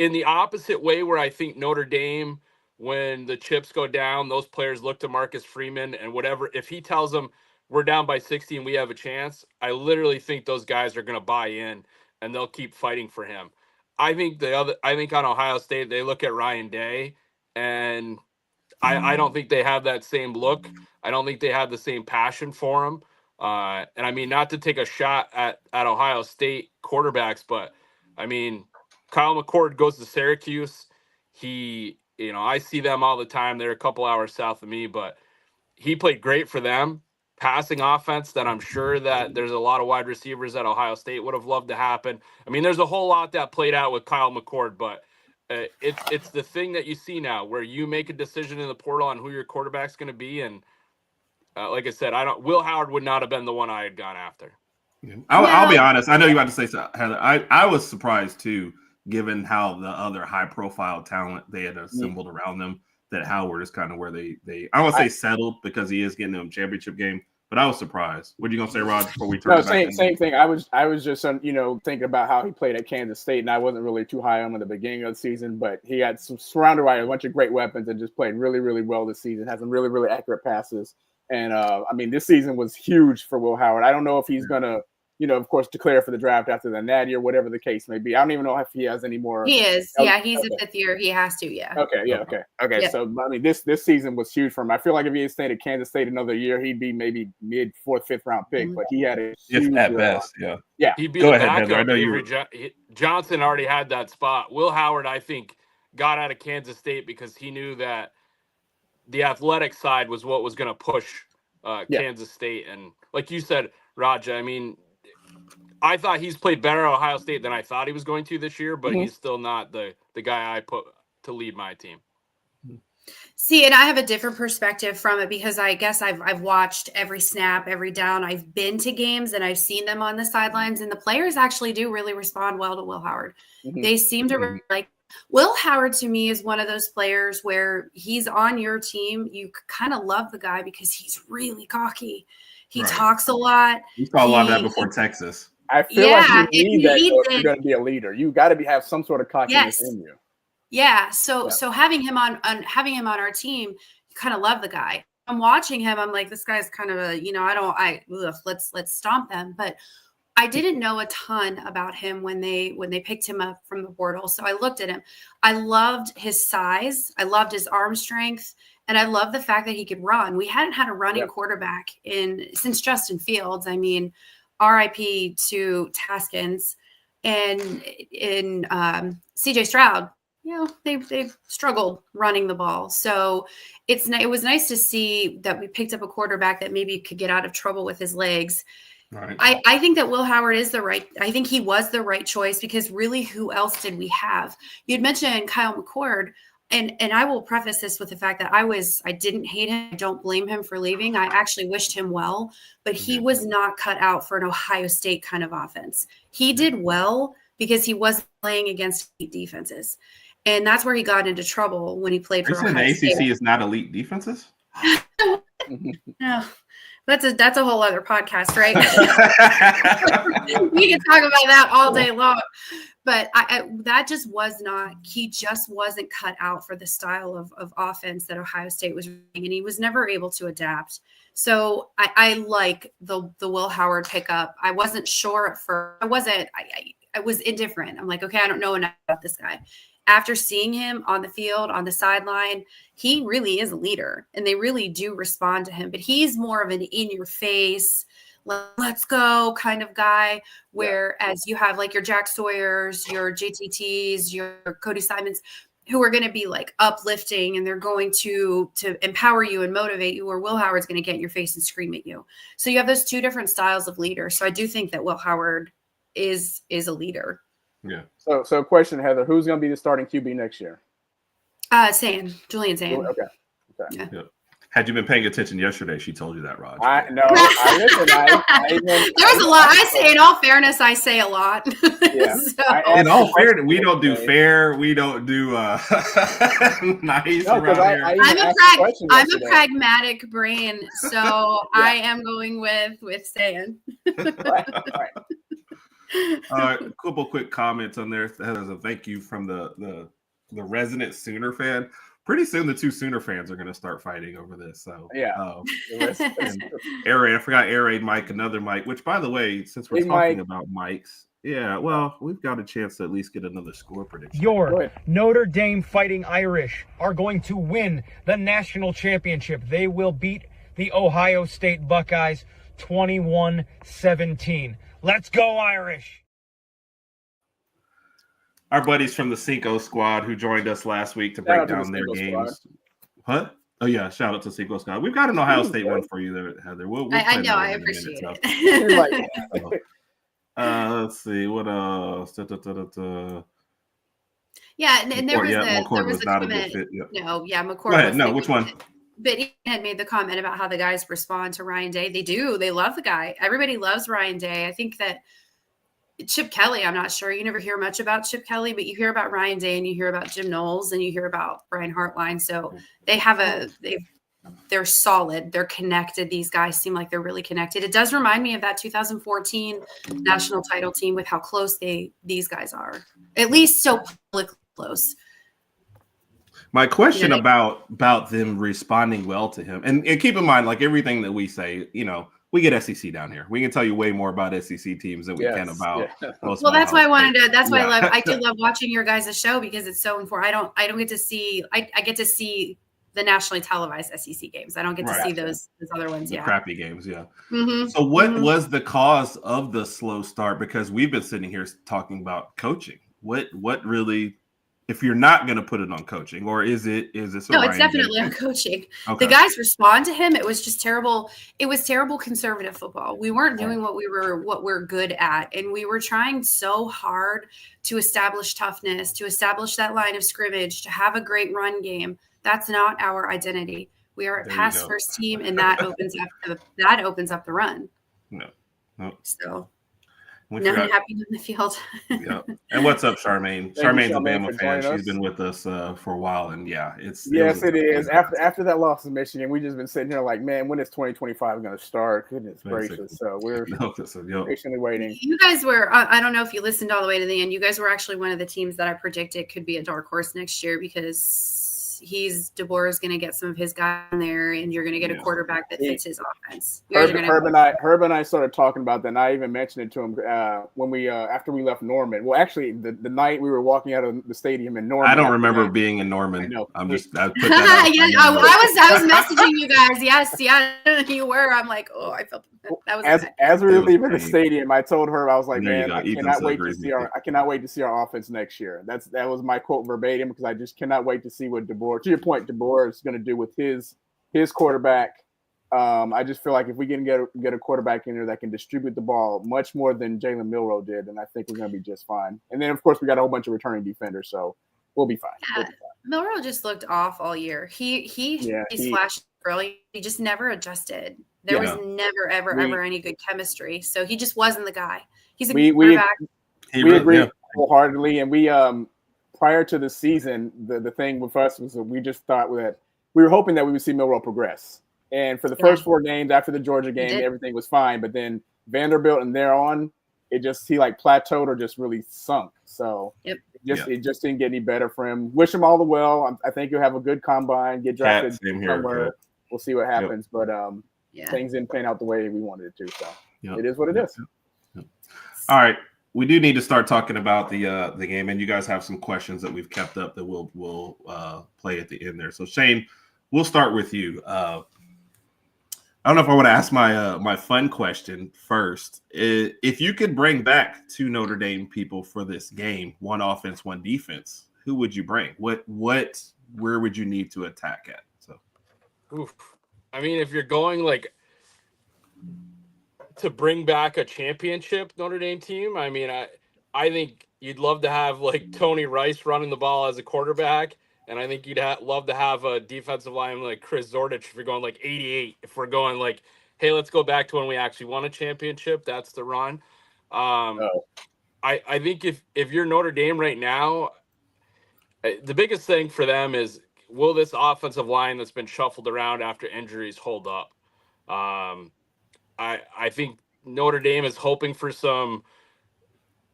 in the opposite way where I think Notre Dame, when the chips go down, those players look to Marcus Freeman and whatever. If he tells them we're down by 60 and we have a chance, I literally think those guys are going to buy in and they'll keep fighting for him. I think on Ohio State, they look at Ryan Day, and I don't think they have that same look. I don't think they have the same passion for him. And I mean, not to take a shot at Ohio State quarterbacks, but I mean, Kyle McCord goes to Syracuse. I see them all the time. They're a couple hours south of me, but he played great for them. Passing offense that I'm sure that there's a lot of wide receivers at Ohio State would have loved to happen. I mean, there's a whole lot that played out with Kyle McCord, but it's the thing that you see now where you make a decision in the portal on who your quarterback's going to be. And like I said, Will Howard would not have been the one I had gone after. I'll be honest. I know you about to say something, Heather. I was surprised too, given how the other high profile talent they had assembled around them, that Howard is kind of where they I won't say settled because he is getting them a championship game, but I was surprised. What are you gonna say, Rod, before we turn? No, same thing. I was just thinking about how he played at Kansas State, and I wasn't really too high on him at the beginning of the season, but he had surrounded by a bunch of great weapons and just played really, really well this season. Had some really, really accurate passes, and I mean, this season was huge for Will Howard. I don't know if he's gonna, of course, declare for the draft after the Natty or whatever the case may be. I don't even know if he has any more. He is. Yeah, he's a fifth year. He has to, yeah. Okay, yeah, okay. Yeah. So, I mean, this season was huge for him. I feel like if he had stayed at Kansas State another year, he'd be maybe mid 4th, 5th round pick, but he had a huge, at best, yeah. Yeah. He'd be Go the ahead, backup. Heather. I know Johnson already had that spot. Will Howard, I think, got out of Kansas State because he knew that the athletic side was what was going to push Kansas State. And like you said, Raja, I mean, I thought he's played better at Ohio State than I thought he was going to this year, but he's still not the guy I put to lead my team. See, and I have a different perspective from it because I guess I've watched every snap, every down. I've been to games and I've seen them on the sidelines, and the players actually do really respond well to Will Howard. They seem to really like Will Howard. To me, is one of those players where he's on your team. You kind of love the guy because he's really cocky. He talks a lot. You saw a lot of that before Texas. I feel like you need that if you're going to be a leader. You got to have some sort of cockiness in you. Yeah. So having him on our team, you kind of love the guy. I'm watching him. I'm like, this guy's kind of let's stomp them. But I didn't know a ton about him when they picked him up from the portal. So I looked at him. I loved his size. I loved his arm strength. And I love the fact that he could run. We hadn't had a running quarterback since Justin Fields. I mean, RIP to Taskins and in CJ Stroud. They've struggled running the ball. So it was nice to see that we picked up a quarterback that maybe could get out of trouble with his legs. Right. I think that Will Howard I think he was the right choice because really who else did we have? You'd mentioned Kyle McCord. And I will preface this with the fact that I didn't hate him. I don't blame him for leaving. I actually wished him well, but he was not cut out for an Ohio State kind of offense. He did well because he wasn't playing against elite defenses. And that's where he got into trouble when he played for Ohio State. The ACC is not elite defenses? No. That's a whole other podcast, right? We can talk about that all day long. But that just was not – he just wasn't cut out for the style of offense that Ohio State was running, and he was never able to adapt. So I like the Will Howard pickup. I wasn't sure at first. I was indifferent. I'm like, okay, I don't know enough about this guy. After seeing him on the field, on the sideline, he really is a leader, and they really do respond to him. But he's more of an in-your-face – let's go kind of guy, whereas you have like your Jack Sawyers, your JTTs, your Cody Simons, who are going to be like uplifting and they're going to empower you and motivate you, or Will Howard's going to get in your face and scream at you. So you have those two different styles of leader. So I do think that Will Howard is a leader. Yeah. So question, Heather, who's going to be the starting QB next year? Julian Sand. Okay. Yeah. Had you been paying attention yesterday, she told you that, Rod. I listen. There's a lot. I say, in all fairness, I say a lot. Yeah. In all fairness, we don't do fair. We don't do nice. No, I'm a pragmatic brain, so I am going with Stan. Right. A couple quick comments on there. That is a thank you from the resident Sooner fan. Pretty soon, the two Sooner fans are going to start fighting over this. So Yeah. and Air Raid, I forgot Air Raid Mike, another Mike. Which, by the way, since we're talking about Mikes, yeah, well, we've got a chance to at least get another score prediction. Your Notre Dame Fighting Irish are going to win the national championship. They will beat the Ohio State Buckeyes 21-17. Let's go, Irish! Our buddies from the Cinco Squad who joined us last week to break down their games. What? Oh, yeah. Shout out to Cinco Squad. We've got an Ohio State one for you there, Heather. We'll I know. I appreciate it. Let's see. What else? Yeah, and there was McCord was a not comment. a good fit. Yep. No, yeah, McCord. Go ahead. No, which one? But he had made the comment about how the guys respond to Ryan Day. They do. They love the guy. Everybody loves Ryan Day. I think that Chip Kelly, I'm not sure. You never hear much about Chip Kelly, but you hear about Ryan Day and you hear about Jim Knowles and you hear about Brian Hartline. So they're solid. They're connected. These guys seem like they're really connected. It does remind me of that 2014 national title team with how close these guys are, at least so publicly close. My question about them responding well to him, and keep in mind, like everything that we say, we get SEC down here. We can tell you way more about SEC teams than we can about. Well, that's why I wanted to. That's why I do love watching your guys' show because it's so important. I don't get to see. I get to see the nationally televised SEC games. I don't get to see those other ones. The yeah, crappy games. Yeah. Mm-hmm. So, what was the cause of the slow start? Because we've been sitting here talking about coaching. What really? If you're not going to put it on coaching, or is this? No, it's definitely on coaching. Okay. The guys respond to him. It was just terrible. It was terrible conservative football. We weren't doing what we're good at, and we were trying so hard to establish toughness, to establish that line of scrimmage, to have a great run game. That's not our identity. We are a pass first team, and that opens up the run. No. So. Nothing happening in the field. Yeah. And what's up, Charmaine? Charmaine's a Bama fan. She's been with us for a while, and it is. After that loss to Michigan, we've just been sitting here like, man, when is 2025 going to start? Goodness gracious! So we're patiently waiting. You guys were. I don't know if you listened all the way to the end. You guys were actually one of the teams that I predicted could be a dark horse next year because DeBoer is going to get some of his guys in there, and you're going to get a quarterback that fits his offense. Herb and I started talking about that, and I even mentioned it to him when we after we left Norman. Well, actually, the night we were walking out of the stadium in Norman. I don't remember being in Norman. I know. I put that I was messaging you guys. Yes, yeah, you were. I'm like, oh, I felt that was as we were leaving the stadium. I told her, I was like, man, I cannot wait to see our offense next year. That was my quote verbatim because I just cannot wait to see what DeBoer. To your point, DeBoer is going to do with his quarterback. I just feel like if we can get a quarterback in there that can distribute the ball much more than Jalen Milroe did, then I think we're going to be just fine. And then, of course, we got a whole bunch of returning defenders, so we'll be fine. Yeah, Milroe just looked off all year. He's flashed early. He just never adjusted. There was never, ever any good chemistry. So he just wasn't the guy. He's a good quarterback. We agree wholeheartedly, and we prior to the season, the thing with us was that we just thought that we were hoping that we would see Milroe progress. And for the first 4 games after the Georgia game, everything was fine. But then Vanderbilt and thereon, he plateaued or just really sunk. So it just didn't get any better for him. Wish him all the well. I think he'll have a good combine, get drafted somewhere. We'll see what happens. But things didn't pan out the way we wanted it to. So it is what it is. All right. We do need to start talking about the game, and you guys have some questions that we've kept up that we'll play at the end there. So Shane, we'll start with you. I don't know if I want to ask my fun question first. If you could bring back 2 Notre Dame people for this game, 1 offense, 1 defense, who would you bring? Where would you need to attack at? So, I mean, if you're going to bring back a championship Notre Dame team, I mean, I think you'd love to have Tony Rice running the ball as a quarterback. And I think you'd love to have a defensive lineman like Chris Zordich if you're going 88. If we're going hey, let's go back to when we actually won a championship, that's the run. I think if you're Notre Dame right now, the biggest thing for them is, will this offensive line that's been shuffled around after injuries hold up? I think Notre Dame is hoping for some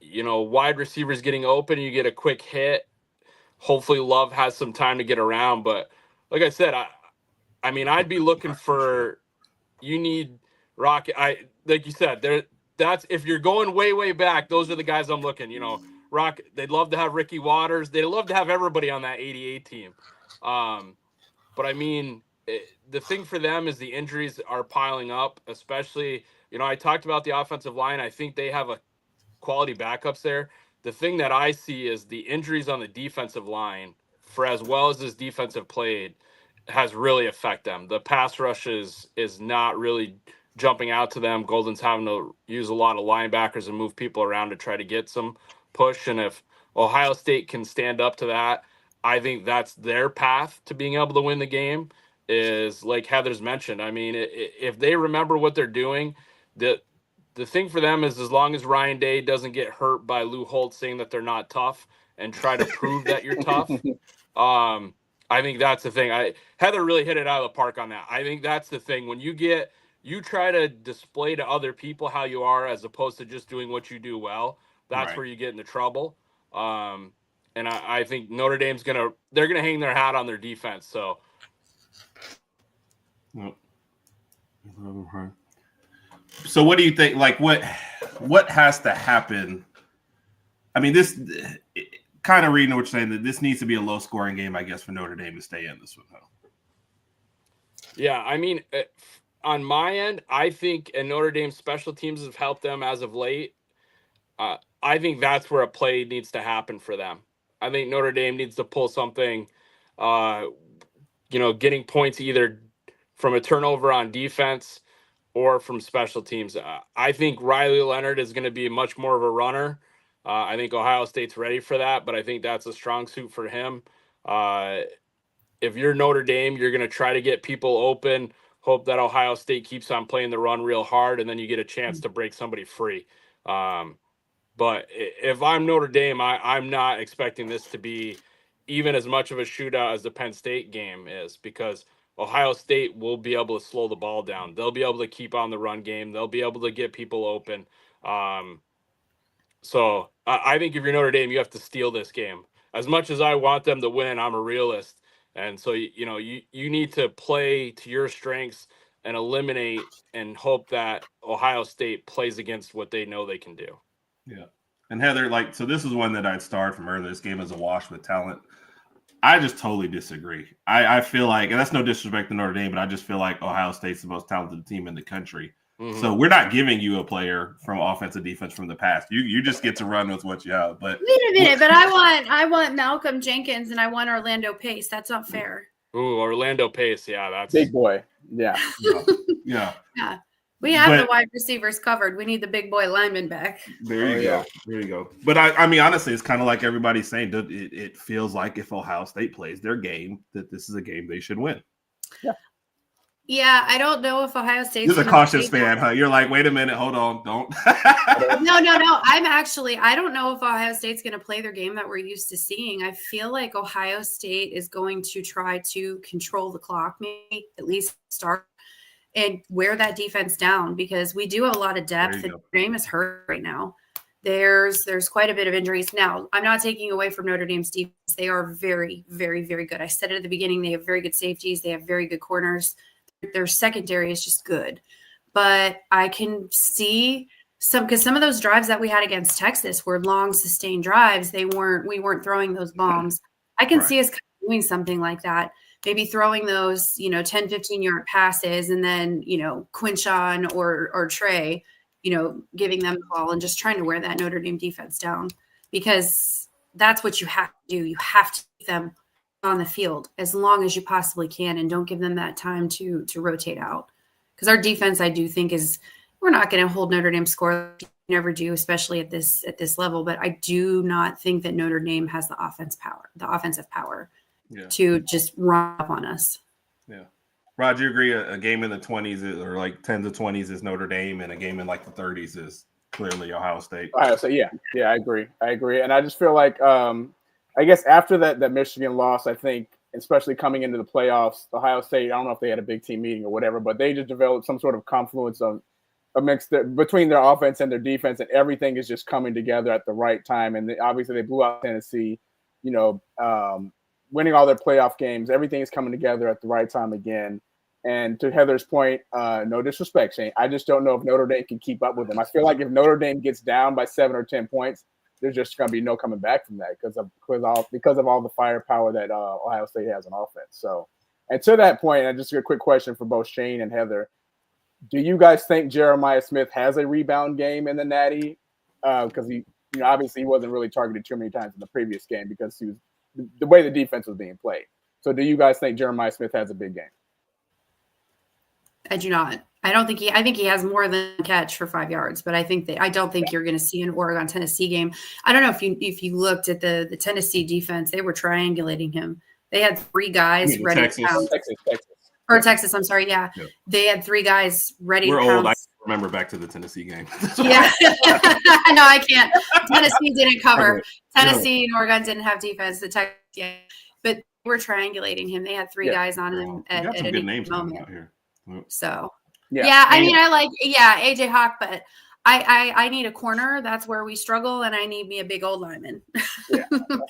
wide receivers getting open, you get a quick hit. Hopefully Love has some time to get around. But like I said, I mean, I'd be looking for, you need Rocket. Like you said, that's if you're going way, way back, those are the guys I'm looking, Rock. They'd love to have Ricky Waters. They'd love to have everybody on that 88 team. But I mean, the thing for them is the injuries are piling up, especially, I talked about the offensive line. I think they have a quality backups there. The thing that I see is the injuries on the defensive line, for as well as this defensive played, has really affected them. The pass rush is not really jumping out to them. Golden's having to use a lot of linebackers and move people around to try to get some push. And if Ohio State can stand up to that, I think that's their path to being able to win the game. Is like Heather's mentioned. I mean, if they remember what they're doing, the thing for them is, as long as Ryan Day doesn't get hurt by Lou Holtz saying that they're not tough and try to prove that you're tough, I think that's the thing. Heather really hit it out of the park on that. I think that's the thing. When you try to display to other people how you are as opposed to just doing what you do well, that's where you get into trouble. And I think Notre Dame's they're gonna hang their hat on their defense. So. So what do you think? Like, what has to happen? I mean, this kind of reading what you're saying, that this needs to be a low scoring game, I guess, for Notre Dame to stay in this one. Yeah, I mean, on my end, I think, and Notre Dame's special teams have helped them as of late. I think that's where a play needs to happen for them. I think Notre Dame needs to pull something, getting points either from a turnover on defense or from special teams. I think Riley Leonard is going to be much more of a runner. I think Ohio State's ready for that, but I think that's a strong suit for him. If you're Notre Dame, you're going to try to get people open, hope that Ohio State keeps on playing the run real hard, and then you get a chance to break somebody free. But if I'm Notre Dame, I'm not expecting this to be even as much of a shootout as the Penn State game is, because Ohio State will be able to slow the ball down. They'll be able to keep on the run game. They'll be able to get people open. So I think if you're Notre Dame, you have to steal this game. As much as I want them to win, I'm a realist. And so, you need to play to your strengths and eliminate and hope that Ohio State plays against what they know they can do. Yeah. And Heather, so this is one that I'd starred from earlier. This game is a wash with talent. I just totally disagree. I feel like, and that's no disrespect to Notre Dame, but I just feel like Ohio State's the most talented team in the country. Mm-hmm. So we're not giving you a player from offensive defense from the past. You just get to run with what you have. But wait a minute, but I want Malcolm Jenkins and I want Orlando Pace. That's not fair. Ooh, Orlando Pace. Yeah, that's big boy. Yeah. Yeah. We have the wide receivers covered. We need the big boy lineman back. There you go. There you go. But I mean, honestly, it's kind of like everybody's saying. It feels like if Ohio State plays their game, that this is a game they should win. Yeah. Yeah, I don't know if Ohio State's a cautious fan, huh? You're like, wait a minute, hold on, don't. No. I don't know if Ohio State's going to play their game that we're used to seeing. I feel like Ohio State is going to try to control the clock, maybe at least start and wear that defense down, because we do have a lot of depth and Notre Dame is hurt right now. There's quite a bit of injuries. Now, I'm not taking away from Notre Dame's defense. They are very, very, very good. I said it at the beginning. They have very good safeties. They have very good corners. Their secondary is just good. But I can see because some of those drives that we had against Texas were long, sustained drives. We weren't throwing those bombs. I can see us doing something like that. Maybe throwing those, 10, 15-yard passes, and then, Quinshon or Trey, giving them the ball and just trying to wear that Notre Dame defense down, because that's what you have to do. You have to keep them on the field as long as you possibly can, and don't give them that time to rotate out. Because our defense, I do think, we're not going to hold Notre Dame score. You never do, especially at this level. But I do not think that Notre Dame has the offensive power to just run up on us. Yeah. Rod, you agree a game in the 20s or like 10 to 20s is Notre Dame, and a game in like the 30s is clearly Ohio State? Ohio State, yeah, I agree. And I just feel like, I guess after that Michigan loss, I think, especially coming into the playoffs, Ohio State, I don't know if they had a big team meeting or whatever, but they just developed some sort of confluence of between their offense and their defense, and everything is just coming together at the right time. And obviously they blew out Tennessee, winning all their playoff games. Everything is coming together at the right time again. And to Heather's point, no disrespect, Shane, I just don't know if Notre Dame can keep up with them. I feel like if Notre Dame gets down by 7 or 10 points, there's just going to be no coming back from that because of all the firepower that Ohio State has on offense. So, and to that point, and just a quick question for both Shane and Heather, do you guys think Jeremiah Smith has a rebound game in the Natty? Because he, obviously he wasn't really targeted too many times in the previous game because he was the way the defense was being played. So, do you guys think Jeremiah Smith has a big game? I do not. I think he has more than a catch for 5 yards, but I don't think you're going to see an Oregon Tennessee game. I don't know if you looked at the Tennessee defense, they were triangulating him. They had 3 guys ready to pound. Texas. I'm sorry. Yeah. They had 3 guys ready to pound. We're old. I remember back to the Tennessee game. Yeah. No, I can't. Tennessee didn't cover. Tennessee and Oregon didn't have defense. The Texas, yeah. But they were triangulating him. They had 3 guys on him at any moment. Out here. So, I mean, AJ Hawk, but I need a corner. That's where we struggle, and I need me a big old lineman. Yeah,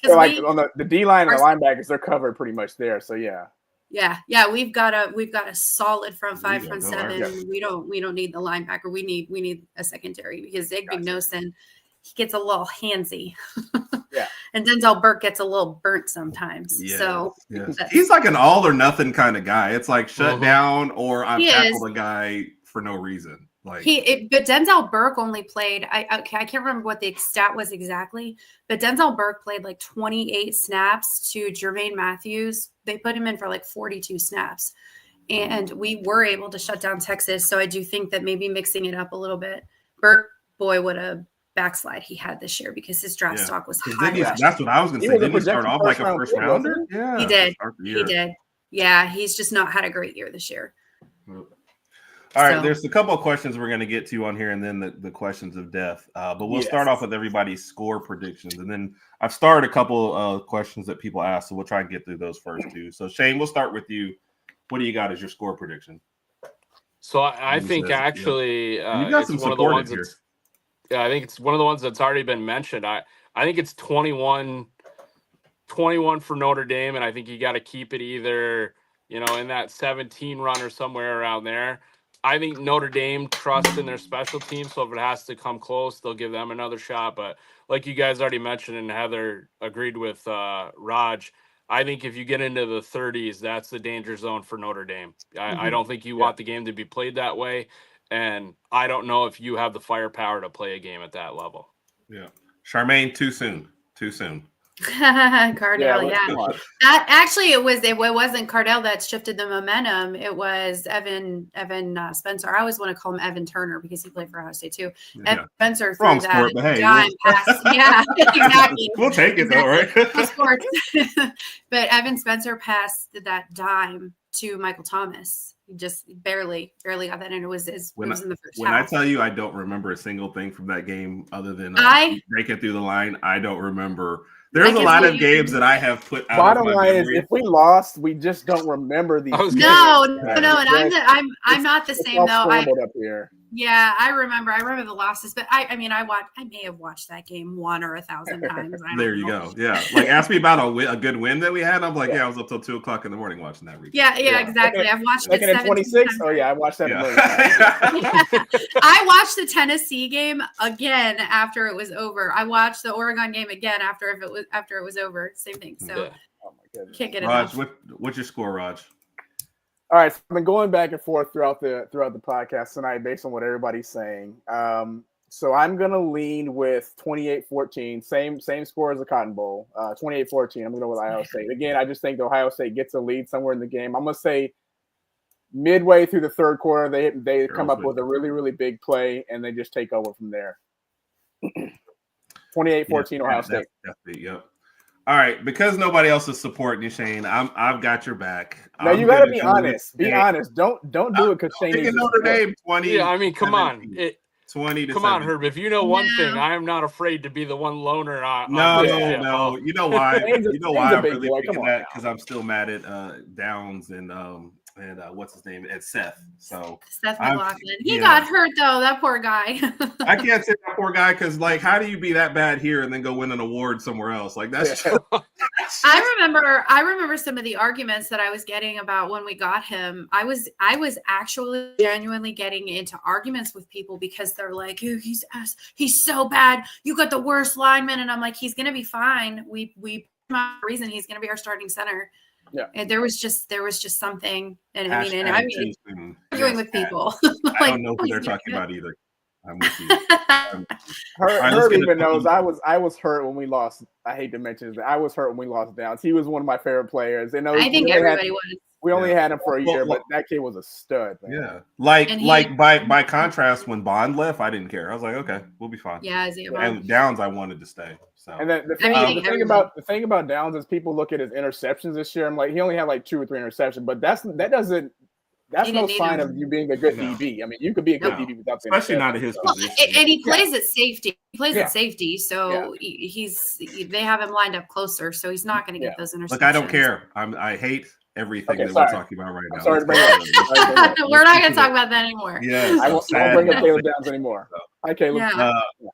so like on the D line and the linebackers, they're covered pretty much there. So yeah, we've got a solid front 5, front 7. Yeah. We don't need the linebacker. We need a secondary because Zig Vignosen, he gets a little handsy. Yeah. And Denzel Burke gets a little burnt sometimes. Yeah. So he's like an all or nothing kind of guy. It's like shut down or I've tackled a guy for no reason. Like but Denzel Burke only played. I can't remember what the stat was exactly, but Denzel Burke played like 28 snaps to Jermaine Matthews. They put him in for like 42 snaps, and we were able to shut down Texas. So I do think that maybe mixing it up a little bit. Burke, boy, what a backslide he had this year because his draft stock was high. That's what I was going to say. Didn't he start off like a first rounder? Yeah, he did. Yeah, he's just not had a great year this year. All right, there's a couple of questions we're going to get to on here, and then the questions of death. But we'll start off with everybody's score predictions, and then I've started a couple of questions that people asked, so we'll try and get through those first two. So Shane, we'll start with you. What do you got as your score prediction? So I think actually you got some one of the ones here. I think it's one of the ones that's already been mentioned. I think it's 21 for Notre Dame, and I think you got to keep it either, in that 17 run or somewhere around there. I think Notre Dame trusts in their special team, so if it has to come close, they'll give them another shot. But like you guys already mentioned, and Heather agreed with Raj, I think if you get into the 30s, that's the danger zone for Notre Dame. I don't think you want the game to be played that way. And I don't know if you have the firepower to play a game at that level. Yeah. Charmaine, too soon. Cardell, That actually it wasn't Cardell that shifted the momentum. It was Evan Spencer. I always want to call him Evan Turner because he played for Ohio State too. Yeah. Evan Spencer threw that dime pass. Yeah, exactly. We'll take it though, right? But Evan Spencer passed that dime to Michael Thomas. He just barely got that in. It was in the first half. When I tell you I don't remember a single thing from that game other than breaking through the line, I don't remember. There's a lot of games that I have put out. Bottom line is, if we lost, we just don't remember these. No, and I'm not the same though. Up here. Yeah, I remember the losses, but I may have watched that game 1 or 1,000 times. There you go. Yeah, like ask me about a good win that we had. I'm like, I was up till 2:00 in the morning watching that. Yeah, exactly. I've watched it 26. Oh yeah, I watched that. I watched the Tennessee game again after it was over. I watched the Oregon game again after it was over. Same thing. So, oh my goodness. Can't get it. Raj, what's your score, Raj? All right, so I've been going back and forth throughout the podcast tonight based on what everybody's saying. So I'm going to lean with 28-14, same score as the Cotton Bowl, 28-14. I'm going to go with Ohio State. Again, I just think Ohio State gets a lead somewhere in the game. I'm going to say midway through the third quarter, they come up with a really, really big play, and they just take over from there. 28-14 Ohio State. Yep. All right, because nobody else is supporting you, Shane, I've got your back. No, you got to be honest. Be honest. Don't do it because Shane needs Notre Dame 20. Yeah, I mean, come on. 20 to come 17. on, Herb. If you know one thing, I am not afraid to be the one loner. No. You know why? I'm really thinking that because I'm still mad at Downs and what's his name? And Seth. So Seth McLaughlin. He yeah. got hurt though. That poor guy. I can't say that poor guy because, like, how do you be that bad here and then go win an award somewhere else? Like, that's. I remember some of the arguments that I was getting about when we got him. I was actually genuinely getting into arguments with people because they're like, "Oh, he's so bad. You got the worst lineman," and I'm like, "He's gonna be fine. We reason he's gonna be our starting center." Yeah. And there was just something, and I mean, arguing with people. I don't know who they're talking about either. I'm with you. Herb even knows I was hurt when we lost. I hate to mention this. I was hurt when we lost Downs. He was one of my favorite players. And I think everybody was. We only had him for a year, but that kid was a stud, man. Yeah. Like by contrast, when Bond left, I didn't care. I was like, okay, we'll be fine. Yeah, and Downs, I wanted to stay. So and then the thing about Downs is people look at his interceptions this year. I'm like, he only had like 2 or 3 interceptions, but that's no sign of you being a good DB. I mean, you could be a good DB without the especially not at his position. And he plays at safety. He plays at safety, so they have him lined up closer, so he's not going to get those interceptions. Look, I don't care. I hate everything that we're talking about right now. Sorry to bring it up. We're not going to talk about that anymore. Yeah, I won't bring up Caleb Downs anymore. Hi, Caleb.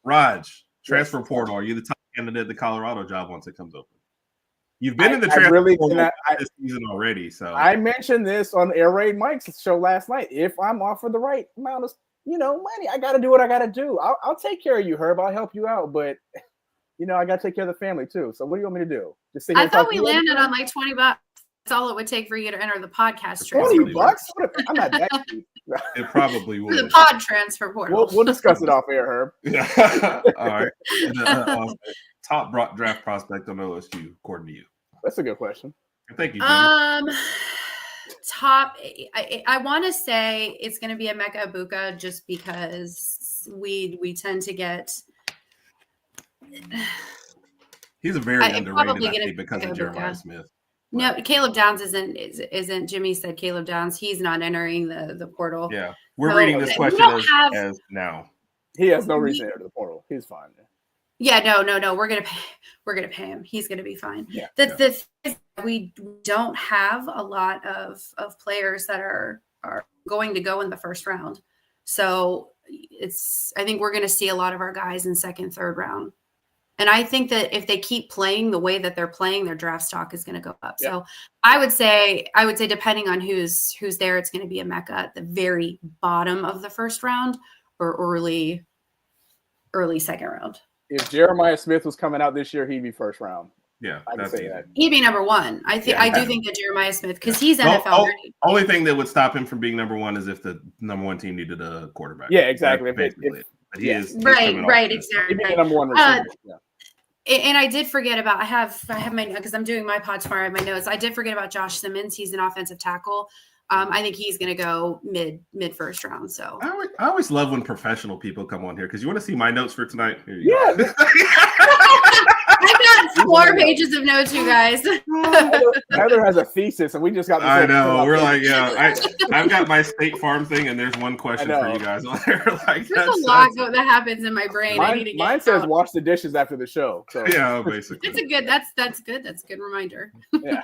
Raj, transfer portal. Are you the top candidate at the Colorado job once it comes open? You've been in the transfer portal this season already. So I mentioned this on Air Raid Mike's show last night. If I'm offered the right amount of money, I got to do what I got to do. I'll take care of you, Herb. I'll help you out, but I got to take care of the family too. So what do you want me to do? Just sit here I thought we landed on like $20. That's all it would take for you to enter the podcast. $20? I'm not that cheap. It probably would. The pod transfer portal. We'll discuss it off air, Herb. Yeah. All right. Top draft prospect on OSU, according to you. That's a good question. Thank you. Top. I want to say it's going to be Emeka Egbuka just because we tend to get. He's a very underrated athlete because of Jeremiah Smith. No, Caleb Downs isn't. Jimmy said Caleb Downs. He's not entering the portal. Yeah, we're reading this question as now. He has no reason to enter the portal. He's fine. Yeah, no. We're gonna pay him. He's gonna be fine. Yeah. We don't have a lot of players that are going to go in the first round. So I think we're gonna see a lot of our guys in second, third round. And I think that if they keep playing the way that they're playing, their draft stock is going to go up. Yeah. So I would say depending on who's there, it's going to be Emeka at the very bottom of the first round or early second round. If Jeremiah Smith was coming out this year, he'd be first round. Yeah, I can say that. He'd be number 1. I do think that Jeremiah Smith, because he's NFL ready. Only thing that would stop him from being number 1 is if the number 1 team needed a quarterback. Yeah, exactly. But he is right, exactly. He'd be number 1 receiver. And I did forget about I have my because I'm doing my pod tomorrow. I have my notes. I did forget about Josh Simmons. He's an offensive tackle. I think he's going to go mid first round. So I always love when professional people come on here because you want to see my notes for tonight. Yeah. I've got 4 pages of notes, you guys. Heather has a thesis, and we just got. I know. We're like, I've got my State Farm thing, and there's one question for you guys on there. Like, there's a lot that happens in my brain. Mine says wash the dishes after the show. So. Yeah, basically. That's good. That's a good reminder. Yeah.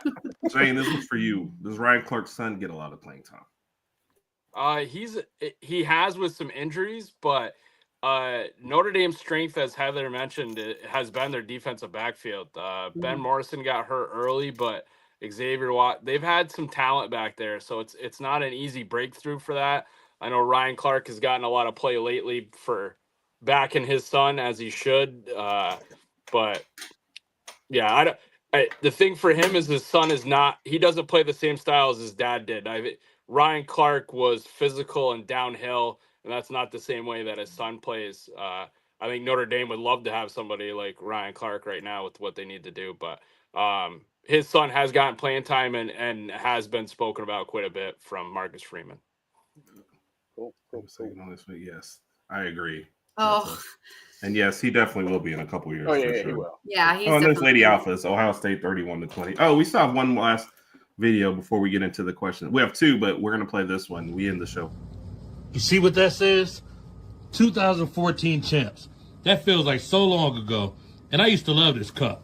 Shane, this was for you. Does Ryan Clark's son get a lot of playing time? He has with some injuries, but Notre Dame's strength, as Heather mentioned, it has been their defensive backfield. Ben Morrison got hurt early, but Xavier Watt, they've had some talent back there, so it's not an easy breakthrough for that. I know Ryan Clark has gotten a lot of play lately for backing his son as he should, but yeah, the thing for him is his son he doesn't play the same style as his dad did. Ryan Clark was physical and downhill, and that's not the same way that his son plays. I think Notre Dame would love to have somebody like Ryan Clark right now with what they need to do, but his son has gotten playing time and has been spoken about quite a bit from Marcus Freeman. Cool. Yes, I agree. Oh. And yes, he definitely will be in a couple years. Oh, yeah, sure. He will. Yeah, he's and there's Lady Alphas, Ohio State 31-20. Oh, we still have one last video before we get into the question. We have 2, but we're going to play this one. We end the show. You see what that says? 2014 champs. That feels like so long ago, and I used to love this cup.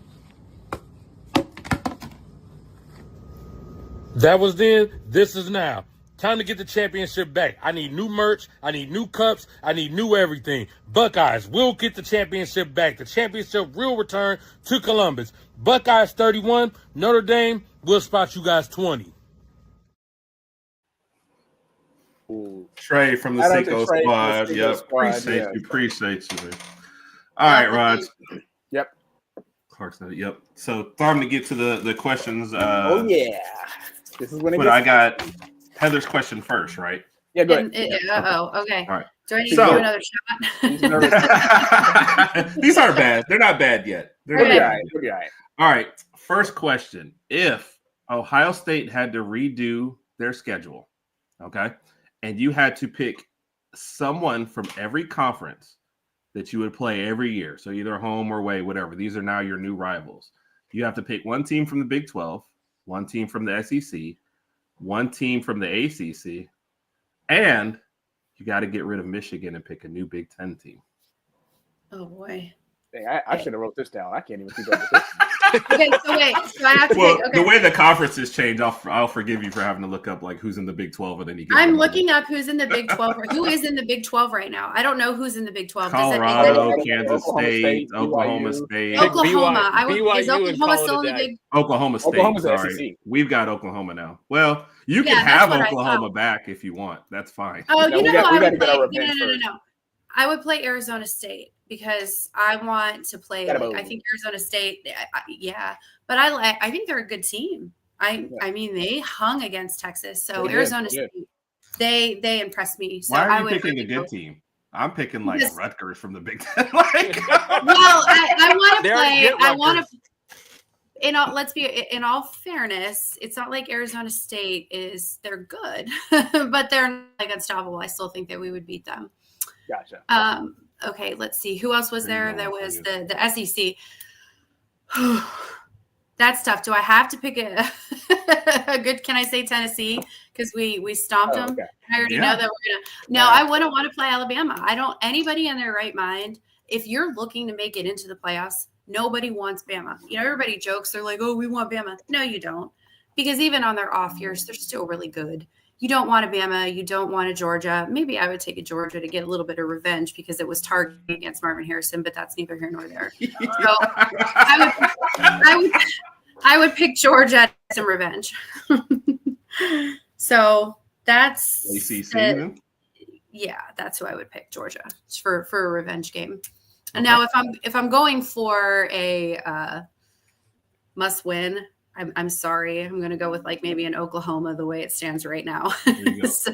That was then, this is now. Time to get the championship back. I need new merch. I need new cups. I need new everything. Buckeyes will get the championship back. The championship will return to Columbus. Buckeyes 31, Notre Dame will spot you guys 20. Trey from the Shout out to Cinco Trey from the Squad. Cinco Yep. Squad, Appreciate yes. you. Appreciate you, man. All right, Rod. Yep. Clark said it. Yep. So time to get to the questions. Oh yeah. This is when it But gets. I got Heather's question first, right? Yeah, go ahead. Okay. All right. Do I need to So- do another shot? He's nervous. These aren't bad. They're not bad yet. They're We'll not be bad. all right. We'll be all right. All right. First question. If Ohio State had to redo their schedule, okay, and you had to pick someone from every conference that you would play every year, so either home or away, whatever, these are now your new rivals. You have to pick one team from the Big 12, one team from the SEC, one team from the ACC, and you got to get rid of Michigan and pick a new Big 10 team. Oh boy. Dang, I should have wrote this down. I can't even keep up with this. Okay, so wait. So I have to Well, pick. Okay. the way the conferences change, I'll forgive you for having to look up like who's in the Big 12 and then you get I'm looking up who's in the Big 12. Who is in the Big 12 right now? I don't know who's in the Big 12. Colorado, is it- Kansas Oklahoma State, State, Oklahoma BYU. State, Oklahoma. BYU Is and Oklahoma call it still a in the day. Big? Oklahoma State. Oklahoma's the Sorry, SEC. we've got Oklahoma now. Well, you can Yeah, that's have what I Oklahoma thought. back if you want. That's fine. Oh, No, you we know got- who we I gotta would get play. our No. revenge first. I would play Arizona State because I want to play. Gotta Like, move. I think Arizona State. Yeah, but I think they're a good team. I mean, they hung against Texas, so They did, Arizona they did. State. They impressed me. So Why are I you would picking a really go- good team? I'm picking like Because- Rutgers from the Big 10. Like, Well, I want They to already play. get I want Rutgers. to. Let's be in all fairness, it's not like Arizona State is they're good, but they're not like unstoppable. I still think that we would beat them. Gotcha. Okay, let's see. Who else was There you there? go, There was please. the SEC. That's tough. Do I have to pick a good? Can I say Tennessee? Because we stomped them. Okay. I already Yeah. know that we're gonna. No, I wouldn't want to play Alabama. I don't. Anybody in their right mind, if you're looking to make it into the playoffs, nobody wants Bama. You know, everybody jokes. They're like, "Oh, we want Bama." No, you don't, because even on their off years, they're still really good. You don't want a Bama. You don't want a Georgia. Maybe I would take a Georgia to get a little bit of revenge because it was targeted against Marvin Harrison, but that's neither here nor there. So I would pick Georgia to get some revenge. So that's ACC. it. then? Yeah, that's who I would pick, Georgia, for a revenge game. And now if I'm going for a must win, I'm sorry. I'm going to go with like maybe an Oklahoma the way it stands right now. you go. So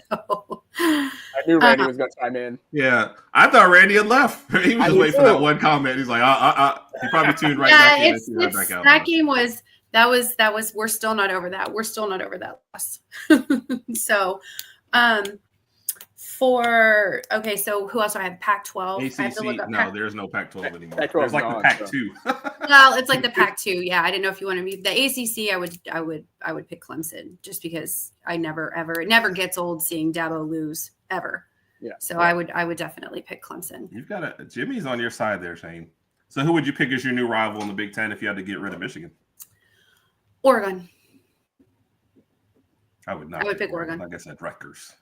I knew Randy was going to chime in. Yeah, I thought Randy had left. He was I just did waiting for that too. one comment. He's like, He probably tuned right back in. and tuned right back out. that game was we're still not over that. We're still not over that loss. So so who else do I have? Pac-12. I have to look ACC. up No, there's no Pac-12 anymore. Pac-12 There's like gone, the Pac-2. Well, it's like the Pac-2. Yeah, I didn't know if you wanted me. The ACC, I would pick Clemson just because it never gets old seeing Dabo lose ever. Yeah. So I would definitely pick Clemson. You've got Jimmy's on your side there, Shane. So who would you pick as your new rival in the Big Ten if you had to get rid of Michigan? Oregon. I would not. I would pick Oregon. Like I said, Rutgers.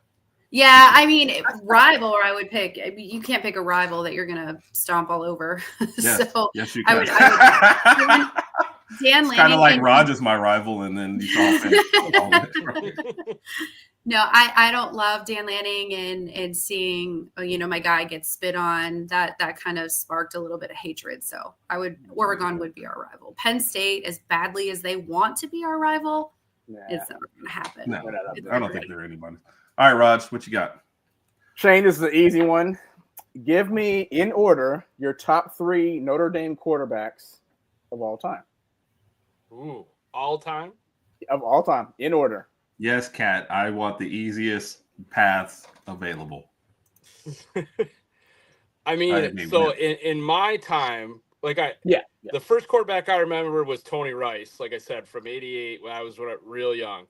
Yeah, I mean, rival I would pick. I mean, you can't pick a rival that you're gonna stomp all over. Yes, So yes, you I can. would- Dan It's kind Lanning. of like and- Rod is my rival, and then you saw him. No, I don't love Dan Lanning and seeing my guy get spit on. That kind of sparked a little bit of hatred. So Oregon would be our rival. Penn State, as badly as they want to be our rival, Nah. it's never going to happen. No, It's I don't never think gonna- they're anybody. All right, Rod, what you got? Shane, this is an easy one. Give me, in order, your top 3 Notre Dame quarterbacks of all time. Ooh, all time? Of all time, in order. Yes, Kat. I want the easiest paths available. I mean, so in my time, Yeah. the first quarterback I remember was Tony Rice, like I said, from 88 when I was real young.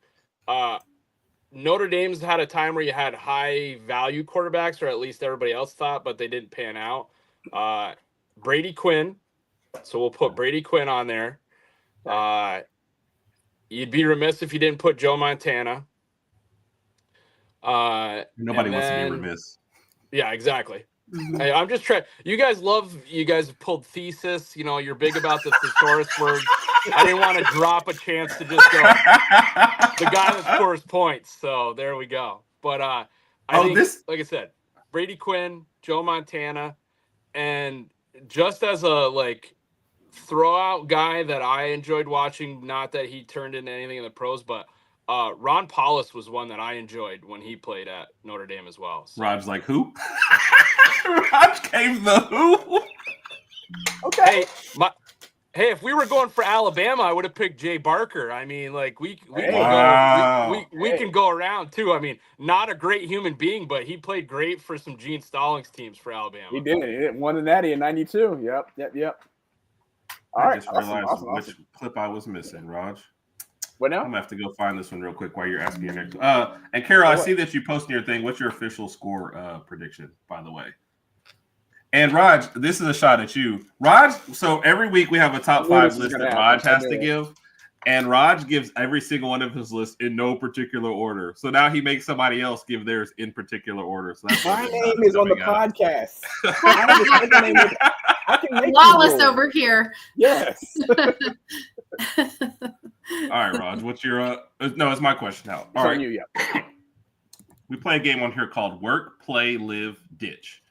Notre Dame's had a time where you had high value quarterbacks, or at least everybody else thought, but they didn't pan out. Brady Quinn. So we'll put Brady Quinn on there. You'd be remiss if you didn't put Joe Montana. Nobody wants to be remiss. Yeah, exactly. Hey, I'm just trying. You guys have pulled thesis. You know, you're big about the thesaurus words. I didn't want to drop a chance to just go the guy that scores points. So there we go. But I think, like I said, Brady Quinn, Joe Montana, and just as a throwout guy that I enjoyed watching, not that he turned into anything in the pros, but Ron Paulus was one that I enjoyed when he played at Notre Dame as well. So. Rod's like, who? Raj gave the who? Okay. Hey, if we were going for Alabama, I would have picked Jay Barker. I mean, we can go around too. I mean, not a great human being, but he played great for some Gene Stallings teams for Alabama. He did. He won the Natty in '92. Yep. All right. I just realized which clip I was missing, Raj. What now? I'm gonna have to go find this one real quick while you're asking your next. And Carol, I see that you posted your thing. What's your official score prediction, by the way? And Raj, this is a shot at you, Raj. So every week we have a top 5 list that Raj has to give, and Raj gives every single one of his lists in no particular order. So now he makes somebody else give theirs in particular order. So that's my name is on the podcast. Wallace over here. Yes. All right, Raj, what's your no, it's my question now. All right. You, yeah. We play a game on here called Work, Play, Live, Ditch.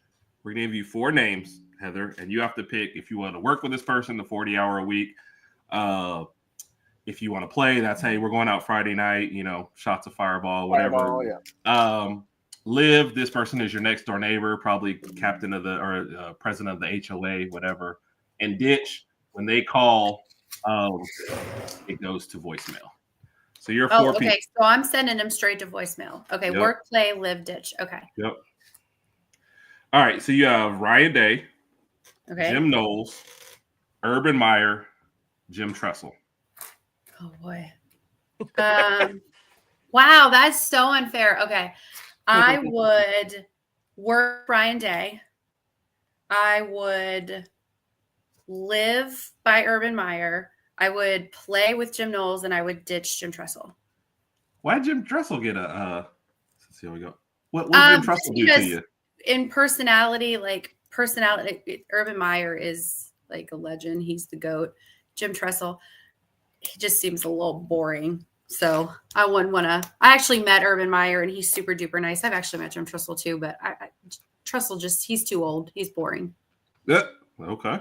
We're gonna give you 4 names, Heather, and you have to pick if you want to work with this person the 40-hour a week. If you want to play, that's hey, we're going out Friday night, shots of fireball, whatever. Fireball, yeah. Live, this person is your next door neighbor, probably captain of president of the HOA, whatever. And ditch, when they call, it goes to voicemail. So you're 4 people. Okay. So I'm sending them straight to voicemail. Okay. Yep. Work, play, live, ditch. Okay. Yep. All right. So you have Ryan Day, okay, Jim Knowles, Urban Meyer, Jim Tressel. Oh boy. Wow, that's so unfair. Okay. I would work Ryan Day. I would live by Urban Meyer. I would play with Jim Knowles, and I would ditch Jim Tressel. Why did Jim Tressel get a let's see how we go. What did Jim Tressel do to you? In personality, Urban Meyer is like a legend. He's the GOAT. Jim Tressel, he just seems a little boring. So I wouldn't want to. I actually met Herb Meyer, and he's super duper nice. I've actually met Jim Tressel too, but Tressel he's too old. He's boring. Yeah. Okay.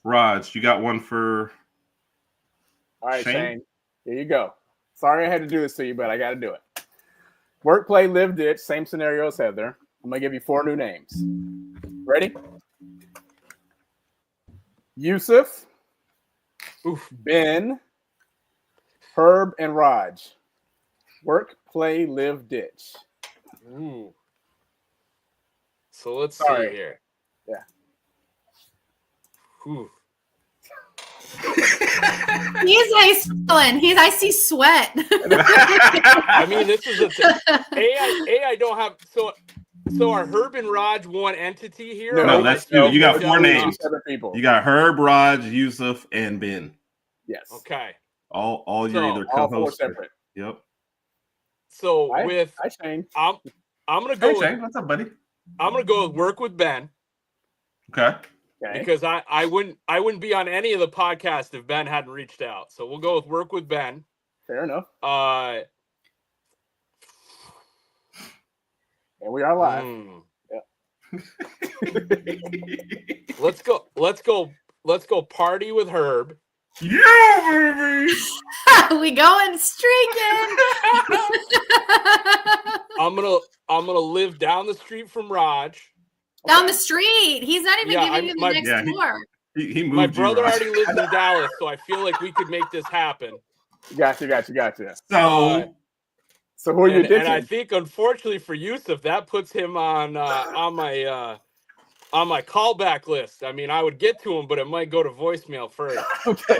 Raj, you got one for? All right, Shane. Here you go. Sorry I had to do this to you, but I got to do it. Work, play, live, ditch. Same scenario as Heather. I'm gonna give you 4 new names. Ready? Yusuf. Ben. Herb and Rodg. Work, play, live, ditch. Ooh. So let's see here. Yeah. Ooh. I see sweat. I mean, this is I don't have so are Herb and Rodg one entity here? No, that's two. You got 4 names. People. You got Herb, Rodg, Yusuf, and Ben. Yes. Okay. All you're either co-hosts. Separate. Yep. So Shane. I'm gonna go. Hey, Shane, what's up, buddy? I'm gonna go with work with Ben. Okay. Because I wouldn't be on any of the podcasts if Ben hadn't reached out. So we'll go with work with Ben. Fair enough. And we are live. Yeah. Let's go party with Herb. Yeah, baby. We going streaking. I'm gonna live down the street from Raj. Down the street. He's not even giving you the next door. He moved. My brother already lives in Dallas, so I feel like we could make this happen. Gotcha. So who are you ditching? And I think, unfortunately for Yusuf, that puts him on my callback list. I mean, I would get to him, but it might go to voicemail first. Okay.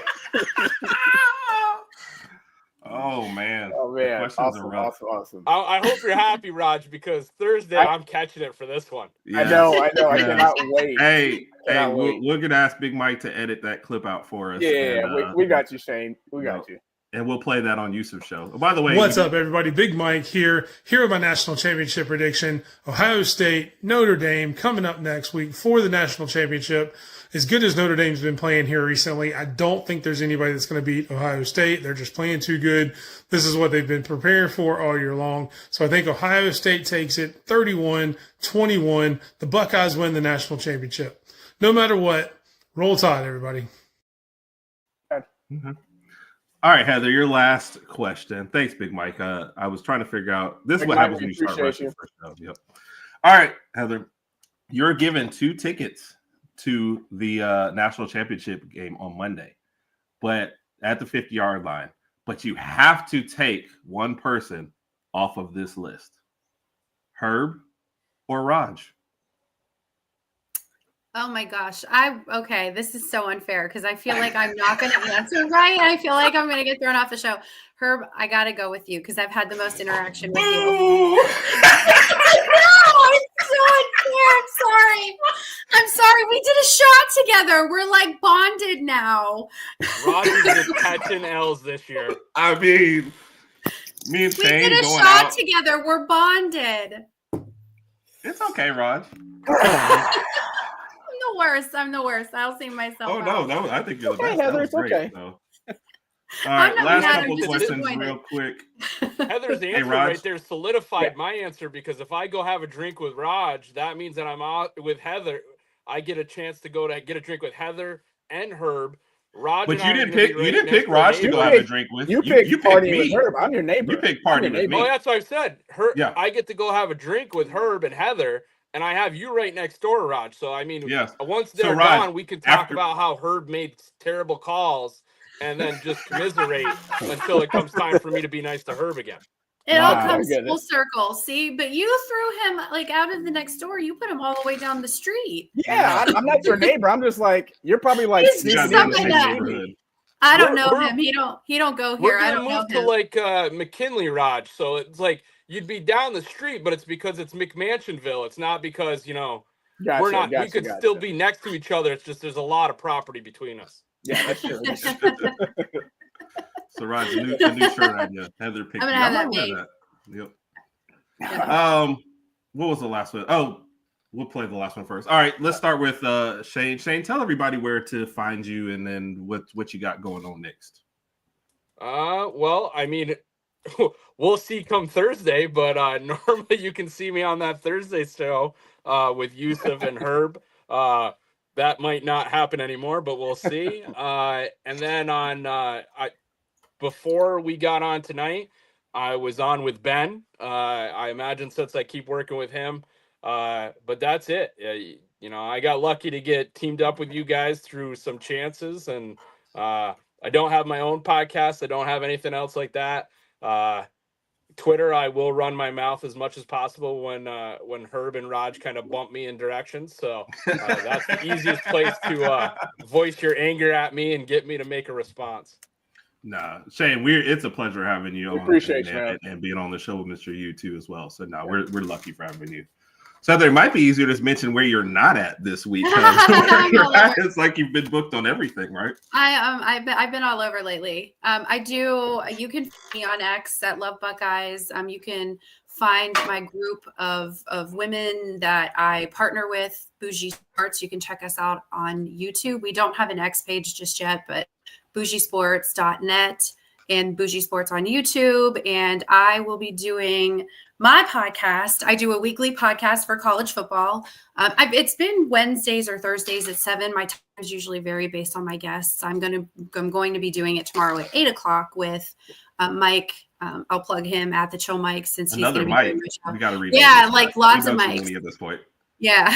Oh man. Awesome. I hope you're happy, Raj, because Thursday I'm catching it for this one. Yeah. I know. I cannot wait. Hey, we're gonna ask Big Mike to edit that clip out for us. Yeah, we got you, Shane. We got you. And we'll play that on Yusuf's show. Oh, by the way, what's up, everybody? Big Mike here with my national championship prediction. Ohio State, Notre Dame coming up next week for the national championship. As good as Notre Dame's been playing here recently, I don't think there's anybody that's going to beat Ohio State. They're just playing too good. This is what they've been preparing for all year long. So I think Ohio State takes it 31-21. The Buckeyes win the national championship. No matter what, roll Tide, everybody. Mm-hmm. All right, Heather, your last question. Thanks, Big Mike. I was trying to figure out. This is what happens when you start rushing first show. Yep. All right, Heather, you're given 2 tickets to the national championship game on Monday, but at the 50-yard line. But you have to take one person off of this list: Herb or Rodg. Oh my gosh. Okay, this is so unfair because I feel like I'm not going to answer right. I feel like I'm going to get thrown off the show. Herb, I got to go with you because I've had the most interaction with you. It's so unfair. I'm sorry. We did a shot together. We're like bonded now. Rodgers is catching L's this year. I mean, me and Shane we did a going shot out together. We're bonded. It's okay, Rodg. I'm the worst. I'll see myself. Oh, out. no, I think you're the Okay, best. Heather, That was it's great, okay. though. All right, not last mad, couple I'm just questions disappointed. real quick. Heather's Hey, answer Raj. right there solidified my answer because if I go have a drink with Raj, that means that I'm out with Heather. I get a chance to go to get a drink with Heather and Herb. Raj, But and I you are didn't gonna be pick. right You didn't next pick door Raj to neighbors. go have a drink with. You picked party me. with Herb. I'm your neighbor. You picked party I'm your with me. neighbor. Oh, that's what I said. Yeah. I get to go have a drink with Herb and Heather, and I have you right next door, Raj. So I mean, Yes. once So, they're Raj, gone, we can talk after- about how Herb made terrible calls, and then just commiserate until it comes time for me to be nice to Herb again. It all Wow. comes Goodness. full circle. See, but you threw him like out of the next door. You put him all the way down the street. Yeah, I'm not your neighbor. I'm just like, you're probably like He's sneaking just in something and that- seeing me. neighborhood. I don't We're- know we're- him. He don't go We're here. I gonna don't know move to him. like McKinley, Raj. So it's like you'd be down the street, but it's because it's McMansionville. It's not because Gotcha, we're not. we gotcha, could gotcha. still be next to each other. It's just there's a lot of property between us. Yeah, that's true. So, Raj, the new shirt idea. Heather picked. I'm gonna you. have I that might wear made. that. Yep. What was the last one? Oh, we'll play the last one first. All right, let's start with Shane. Shane, tell everybody where to find you and then what you got going on next. Well, I mean, we'll see come Thursday, but normally you can see me on that Thursday show with Yusuf and Herb. That might not happen anymore, but we'll see. And then before we got on tonight, I was on with Ben. I imagine since I keep working with him, but that's it. I got lucky to get teamed up with you guys through some chances, and I don't have my own podcast. I don't have anything else like that. Twitter, I will run my mouth as much as possible when Herb and Rodg kind of bump me in directions. So that's the easiest place to voice your anger at me and get me to make a response. Nah, Shane, it's a pleasure having you on. Appreciate you, and being on the show with Mr. U too as well. So we're lucky for having you. So it might be easier to mention where you're not at this week. It's like you've been booked on everything, right? I've been all over lately. You can find me on X at Love Buckeyes. You can find my group of women that I partner with, Bougie Sports. You can check us out on YouTube. We don't have an X page just yet, but bougiesports.net and Bougie Sports on YouTube. And I will be doing my podcast. I do a weekly podcast for college football. It's been Wednesdays or Thursdays at 7. My times usually vary based on my guests. I'm going to be doing it tomorrow at 8:00 with Mike. I'll plug him at the Chill Mike since he's going to be doing my show. We got to read. Yeah, like lots of mics. At this point. Yeah.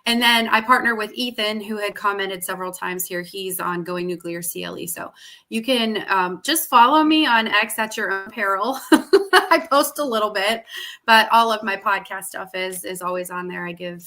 And then I partner with Ethan, who had commented several times here. He's on Going Nuclear CLE. So you can just follow me on X at your own peril. I post a little bit, but all of my podcast stuff is always on there. I give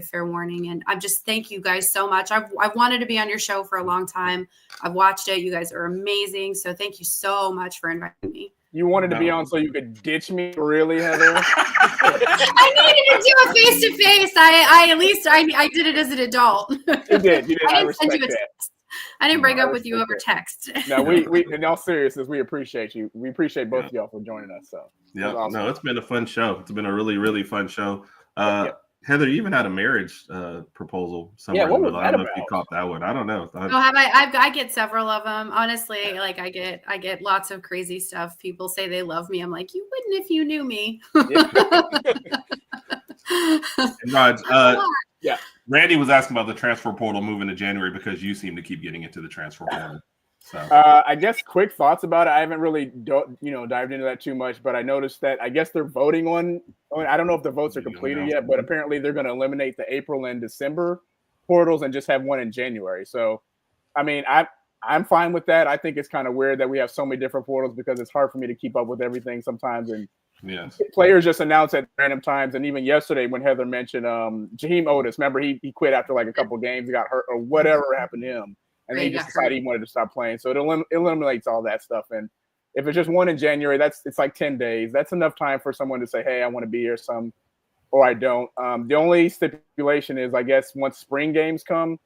fair warning. And I'm just, thank you guys so much. I've wanted to be on your show for a long time. I've watched it. You guys are amazing. So thank you so much for inviting me. You wanted to be on so you could ditch me, really, Heather? I needed to do a face-to-face. I did it as an adult. You did. I I didn't send respect you a that. text. I didn't break up with you over text. No, we in all seriousness, we appreciate you. We appreciate both of y'all for joining us. So yeah, awesome. No, it's been a fun show. It's been a really, really fun show. Heather, you even had a marriage proposal somewhere. Yeah, what was I that don't know about? if you caught that one. I don't know. I get several of them. Honestly, like I get lots of crazy stuff. People say they love me. I'm like, you wouldn't if you knew me. And Rod, Randy was asking about the transfer portal moving to January because you seem to keep getting into the transfer portal. So I guess quick thoughts about it. I haven't really dived into that too much, but I noticed that I guess they're voting on. I don't know if the votes are completed yet, but apparently they're going to eliminate the April and December portals and just have one in January. So, I mean, I'm fine with that. I think it's kind of weird that we have so many different portals because it's hard for me to keep up with everything sometimes. And players just announce at random times. And even yesterday when Heather mentioned Jaheim Otis, remember he quit after like a couple games, he got hurt or whatever happened to him. And then he just decided he wanted to stop playing. So it eliminates all that stuff. And if it's just one in January, it's like 10 days. That's enough time for someone to say, hey, I want to be here or I don't. The only stipulation is, I guess, once spring games come,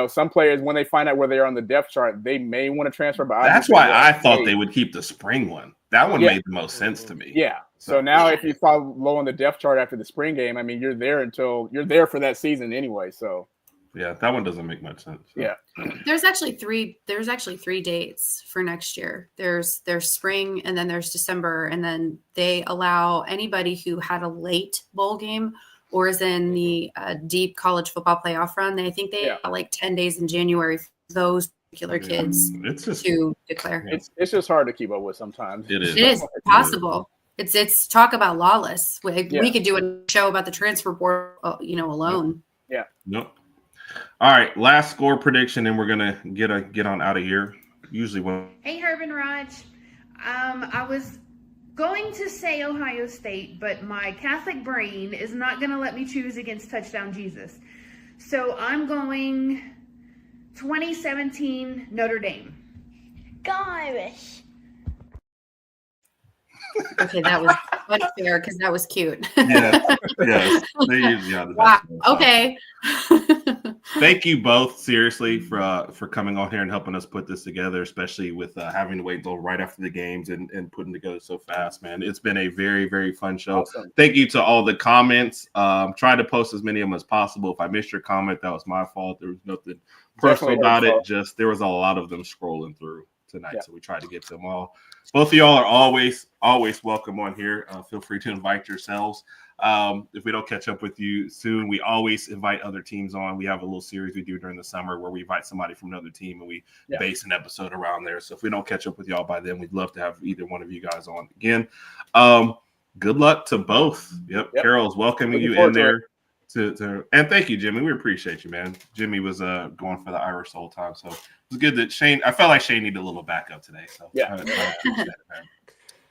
some players, when they find out where they are on the depth chart, they may want to transfer. But that's why I thought they would keep the spring one. That one made the most sense to me. Yeah. So now if you fall low on the depth chart after the spring game, I mean, you're there for that season anyway. So. Yeah, that one doesn't make much sense. So. Yeah. There's actually three dates for next year. There's spring and then there's December, and then they allow anybody who had a late bowl game or is in the deep college football playoff run. I think they have like 10 days in January for those particular kids to declare. It's just hard to keep up with sometimes. It is. It is possible. It's talk about lawless. We could do a show about the transfer board, alone. Yeah. Nope. All right, last score prediction, and we're gonna get on out of here. Usually when. Hey, Herb and Rodg. I was going to say Ohio State, but my Catholic brain is not going to let me choose against Touchdown Jesus. So I'm going 2017 Notre Dame. Go Irish. Okay, that was unfair because that was cute. Yes. They usually are the best. Wow. Okay. Thank you both, seriously, for coming on here and helping us put this together, especially with having to wait until right after the games and putting together so fast, man. It's been a very, very fun show. Awesome. Thank you to all the comments. Try to post as many of them as possible. If I missed your comment, that was my fault. There was nothing personal about it. Just there was a lot of them scrolling through tonight, so we tried to get to them all. Both of y'all are always welcome on here. Feel free to invite yourselves. If we don't catch up with you soon, we always invite other teams on. We have a little series we do during the summer where we invite somebody from another team and we base an episode around there. So if we don't catch up with y'all by then, we'd love to have either one of you guys on again. Good luck to both. Yep. Carol's welcoming you in there. And thank you, Jimmy. We appreciate you, man. Jimmy was going for the Irish the whole time, so it's good that Shane. I felt like Shane needed a little backup today. So I appreciate it, man.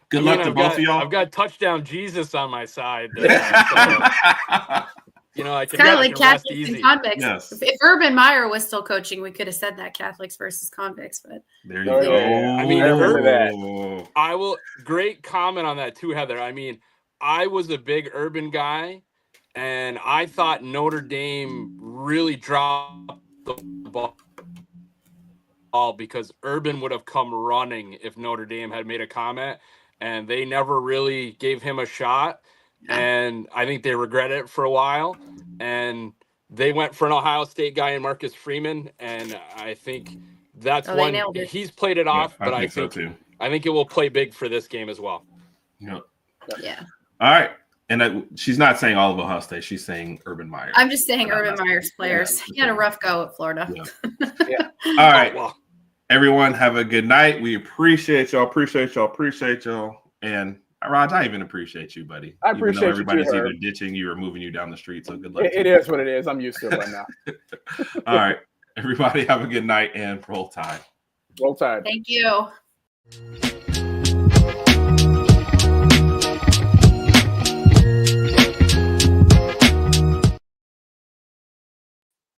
Good luck to both of y'all. I've got Touchdown Jesus on my side. I It's can kind of like rest Catholics easy. and convicts. Yes. If Urban Meyer was still coaching, we could have said that Catholics versus convicts. But there you go. I mean, that. I will. Great comment on that too, Heather. I mean, I was a big Urban guy, and I thought Notre Dame really dropped the ball because Urban would have come running if Notre Dame had made a comment, and they never really gave him a shot. And I think they regret it for a while. And they went for an Ohio State guy in Marcus Freeman, and I think that's one he's played it off. But I think so too. I think it will play big for this game as well. Yep. Yeah. All right. And she's not saying all of Ohio State. She's saying Urban Meyer. I'm just saying Urban Meyer's players. He had a rough go at Florida. Yeah. All right. Well, everyone have a good night. We appreciate y'all. And Rod, I even appreciate you, buddy. I appreciate you. Everybody's either ditching you or moving you down the street. So good luck. It is what it is. I'm used to it by now. All right. Everybody have a good night and roll Tide. Roll Tide. Thank you.